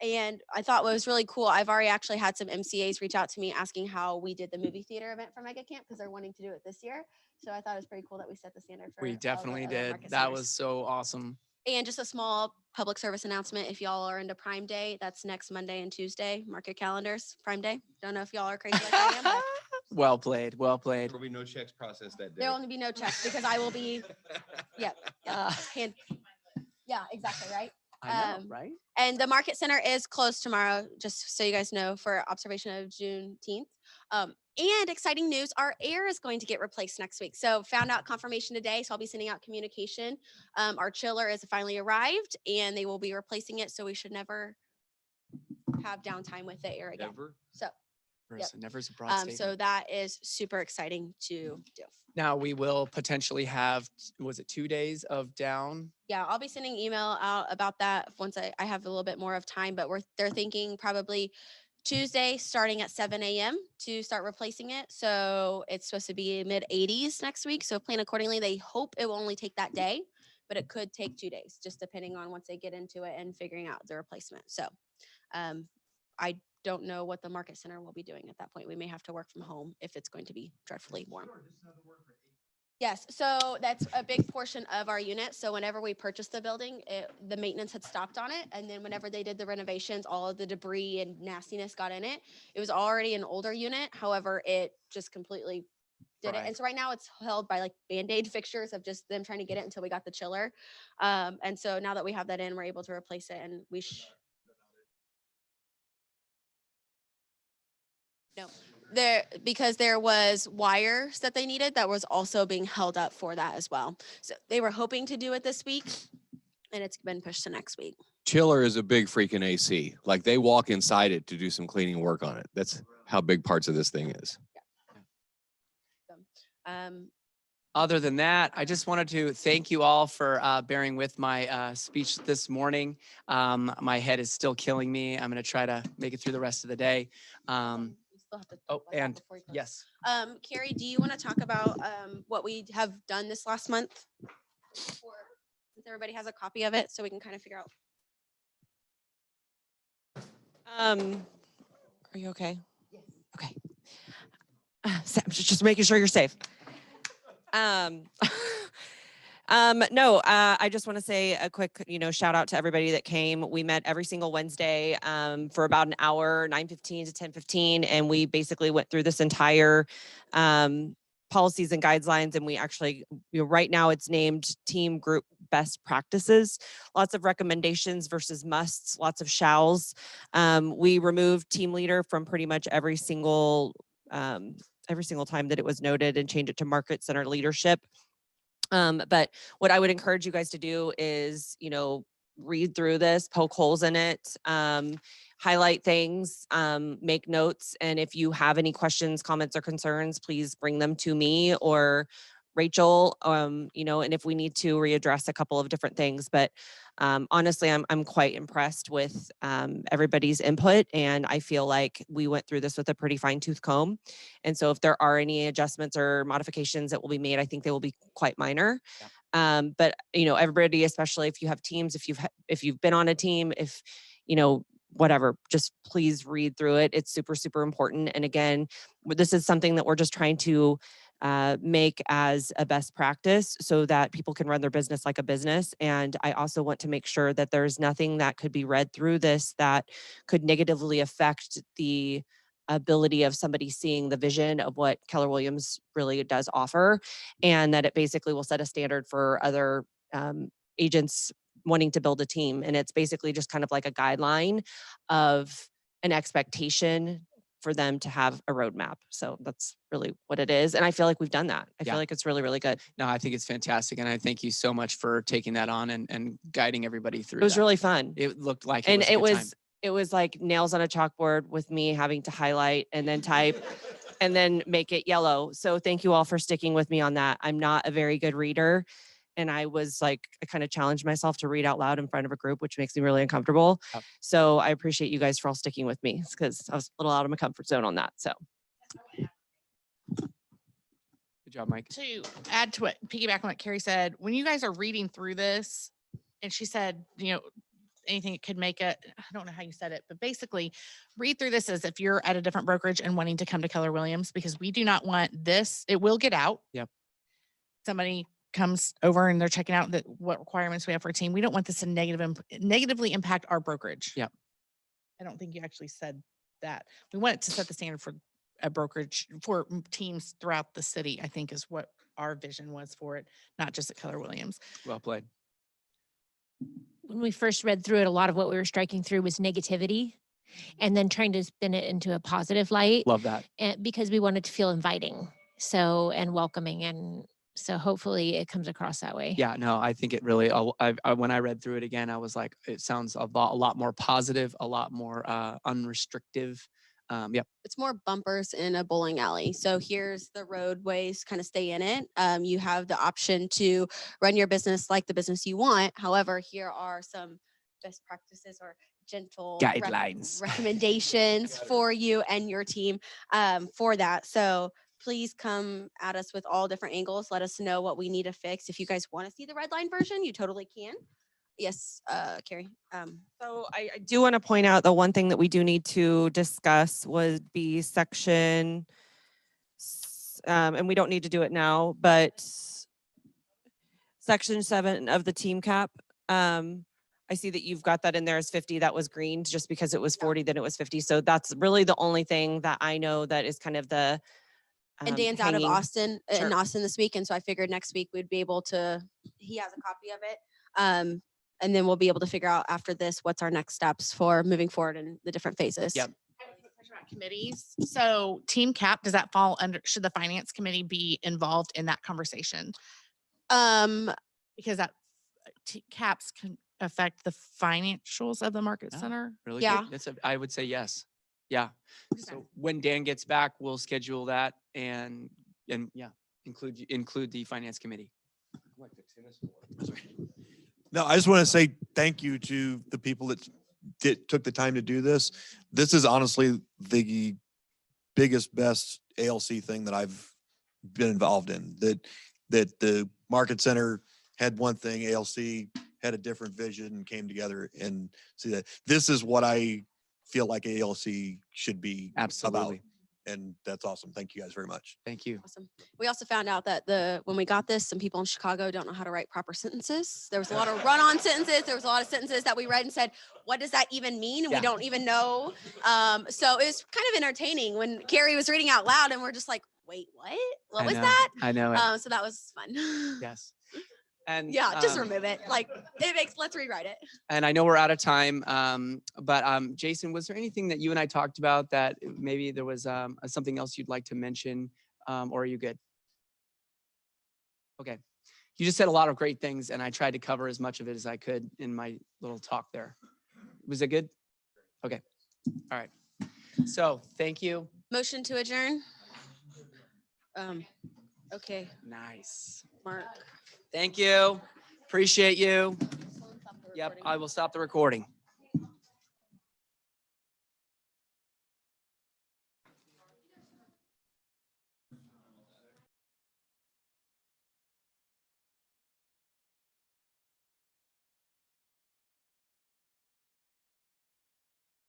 And I thought what was really cool, I've already actually had some MCAs reach out to me asking how we did the movie theater event for Mega Camp because they're wanting to do it this year. So I thought it was pretty cool that we set the standard for all We the definitely other did. market That centers. was so awesome. And just a small public service announcement. If y'all are into Prime Day, that's next Monday and Tuesday. Mark your calendars. Prime Day. Don't know if y'all are crazy like I am, but Well played. Well played. There will be no checks processed that day. there'll only be no checks because I will be, yeah, yeah, exactly, right? I know, right? And the market center is closed tomorrow, just so you guys know, for observation of Juneteenth. And exciting news, our air is going to get replaced next week. So found out confirmation today, so I'll be sending out communication. Our chiller is finally arrived and they will be replacing it. So we should never have downtime with the air again. Never? So, yep. Never's a broad statement. So that is super exciting to do. Now we will potentially have, was it 2 days of down? Yeah, I'll be sending email out about that once I have a little bit more of time, but they're thinking probably Tuesday starting at 7 a.m. to start replacing it. So it's supposed to be mid 80s next week. So plan accordingly. They hope it will only take that day, but it could take 2 days, just depending on once they get into it and figuring out the replacement. So I don't know what the market center will be doing at that point. We may have to work from home if it's going to be dreadfully warm. Yes, so that's a big portion of our unit. So whenever we purchased the building, the maintenance had stopped on it. And then whenever they did the renovations, all of the debris and nastiness got in it. It was already an older unit. However, it just completely did it. Right. And so right now it's held by like Band-Aid fixtures of just them trying to get it until we got the chiller. And so now that we have that in, we're able to replace it, and no, because there was wires that they needed that was also being held up for that as well. So they were hoping to do it this week, and it's been pushed to next week. Chiller is a big freaking AC. Like they walk inside it to do some cleaning work on it. That's how big parts of this thing is. Other than that, I just wanted to thank you all for bearing with my speech this morning. My head is still killing me. I'm going to try to make it through the rest of the day. And yes. Carrie, do you want to talk about what we have done this last month? Since everybody has a copy of it, so we can kind of figure out. Are you okay? Yes. Okay. Just making sure you're safe. No, I just want to say a quick, shout out to everybody that came. We met every single Wednesday for about an hour, 9:15 to 10:15, and we basically went through this entire policies and guidelines. And we actually, right now it's named team group best practices. Lots of recommendations versus musts, lots of shalls. We removed team leader from pretty much every single time that it was noted, and change it to market center leadership. But what I would encourage you guys to do is, read through this, poke holes in it, highlight things, make notes. And if you have any questions, comments, or concerns, please bring them to me or Rachel, and if we need to readdress a couple of different things. But honestly, I'm quite impressed with everybody's input, and I feel like we went through this with a pretty fine tooth comb. And so if there are any adjustments or modifications that will be made, I think they will be quite minor. Yeah. But everybody, especially if you have teams, if you've been on a team, if whatever, just please read through it. It's super, super important. And again, this is something that we're just trying to make as a best practice so that people can run their business like a business. And I also want to make sure that there's nothing that could be read through this that could negatively affect the ability of somebody seeing the vision of what Keller Williams really does offer, and that it basically will set a standard for other agents wanting to build a team. And it's basically just kind of like a guideline of an expectation for them to have a roadmap. So that's really what it is. And I feel like we've done that. I feel like it's really, really good. No, I think it's fantastic. And I thank you so much for taking that on and guiding everybody through. It was that. really fun. It looked like and was a it good was time. it was like nails on a chalkboard with me having to highlight and then type and then make it yellow. So thank you all for sticking with me on that. I'm not a very good reader. And I kind of challenged myself to read out loud in front of a group, which makes me really uncomfortable. Yep. So I appreciate you guys for all sticking with me, because I was a little out of my comfort zone on that. So. Good job, Mike. To add to what, piggyback on what Carrie said, when you guys are reading through this, and she said, anything that could make it, I don't know how you said it, but basically read through this as if you're at a different brokerage and wanting to come to Keller Williams, because we do not want this. It will get out. Yep. Somebody comes over and they're checking out what requirements we have for a team. We don't want this to negatively impact our brokerage. Yep. I don't think you actually said that. We want it to set the standard for a brokerage for teams throughout the city, I think is what our vision was for it, not just at Keller Williams. Well played. When we first read through it, a lot of what we were striking through was negativity, and then trying to spin it into a positive light. Love that. And because we wanted to feel inviting, and welcoming, and so hopefully it comes across that way. Yeah, no, I think it really, when I read through it again, I was like, it sounds a lot more positive, a lot more unrestrictive. Yep. It's more bumpers in a bowling alley. So here's the roadways, kind of stay in it. You have the option to run your business like the business you want. However, here are some best practices or gentle guidelines, recommendations for you and your team for that. So please come at us with all different angles. Let us know what we need to fix. If you guys want to see the red line version, you totally can. Yes, Carrie. So I do want to point out the one thing that we do need to discuss would be section and we don't need to do it now, but section 7 of the team cap, I see that you've got that in there as 50. That was green just because it was 40, then it was 50. So that's really the only thing that I know that is kind of the And Dan's out of hanging. Austin in Sure. Austin this week, and so I figured next week we'd be able to. He has a copy of it, and then we'll be able to figure out after this what's our next steps for moving forward in the different phases. Yep. Committees. So team cap, does that fall under, should the finance committee be involved in that conversation? Because that caps can affect the financials of the market Oh, center. Really Yeah. good. I would say yes. Yeah. So when Dan gets back, we'll schedule that and yeah, include the finance committee. No, I just want to say thank you to the people that took the time to do this. This is honestly the biggest, best ALC thing that I've been involved in. That the market center had one thing, ALC had a different vision and came together and see that this is what I feel like ALC should be Absolutely. about. And that's awesome. Thank you guys very much. Thank you. Awesome. We also found out that when we got this, some people in Chicago don't know how to write proper sentences. There was a lot of run-on sentences. There was a lot of sentences that we read and said, what does that even mean? And Yeah. we don't even know. So it was kind of entertaining when Carrie was reading out loud and we're just like, wait, what? What was that? I know it. So that was fun. Yes. And Yeah, just remove it. Like let's rewrite it. And I know we're out of time, but Jason, was there anything that you and I talked about that maybe there was something else you'd like to mention, or are you good? Okay. You just said a lot of great things, and I tried to cover as much of it as I could in my little talk there. Was it good? Okay. All right. So thank you. Motion to adjourn. Okay. Nice. Mark. Thank you. Appreciate you. Yep, I will stop the recording.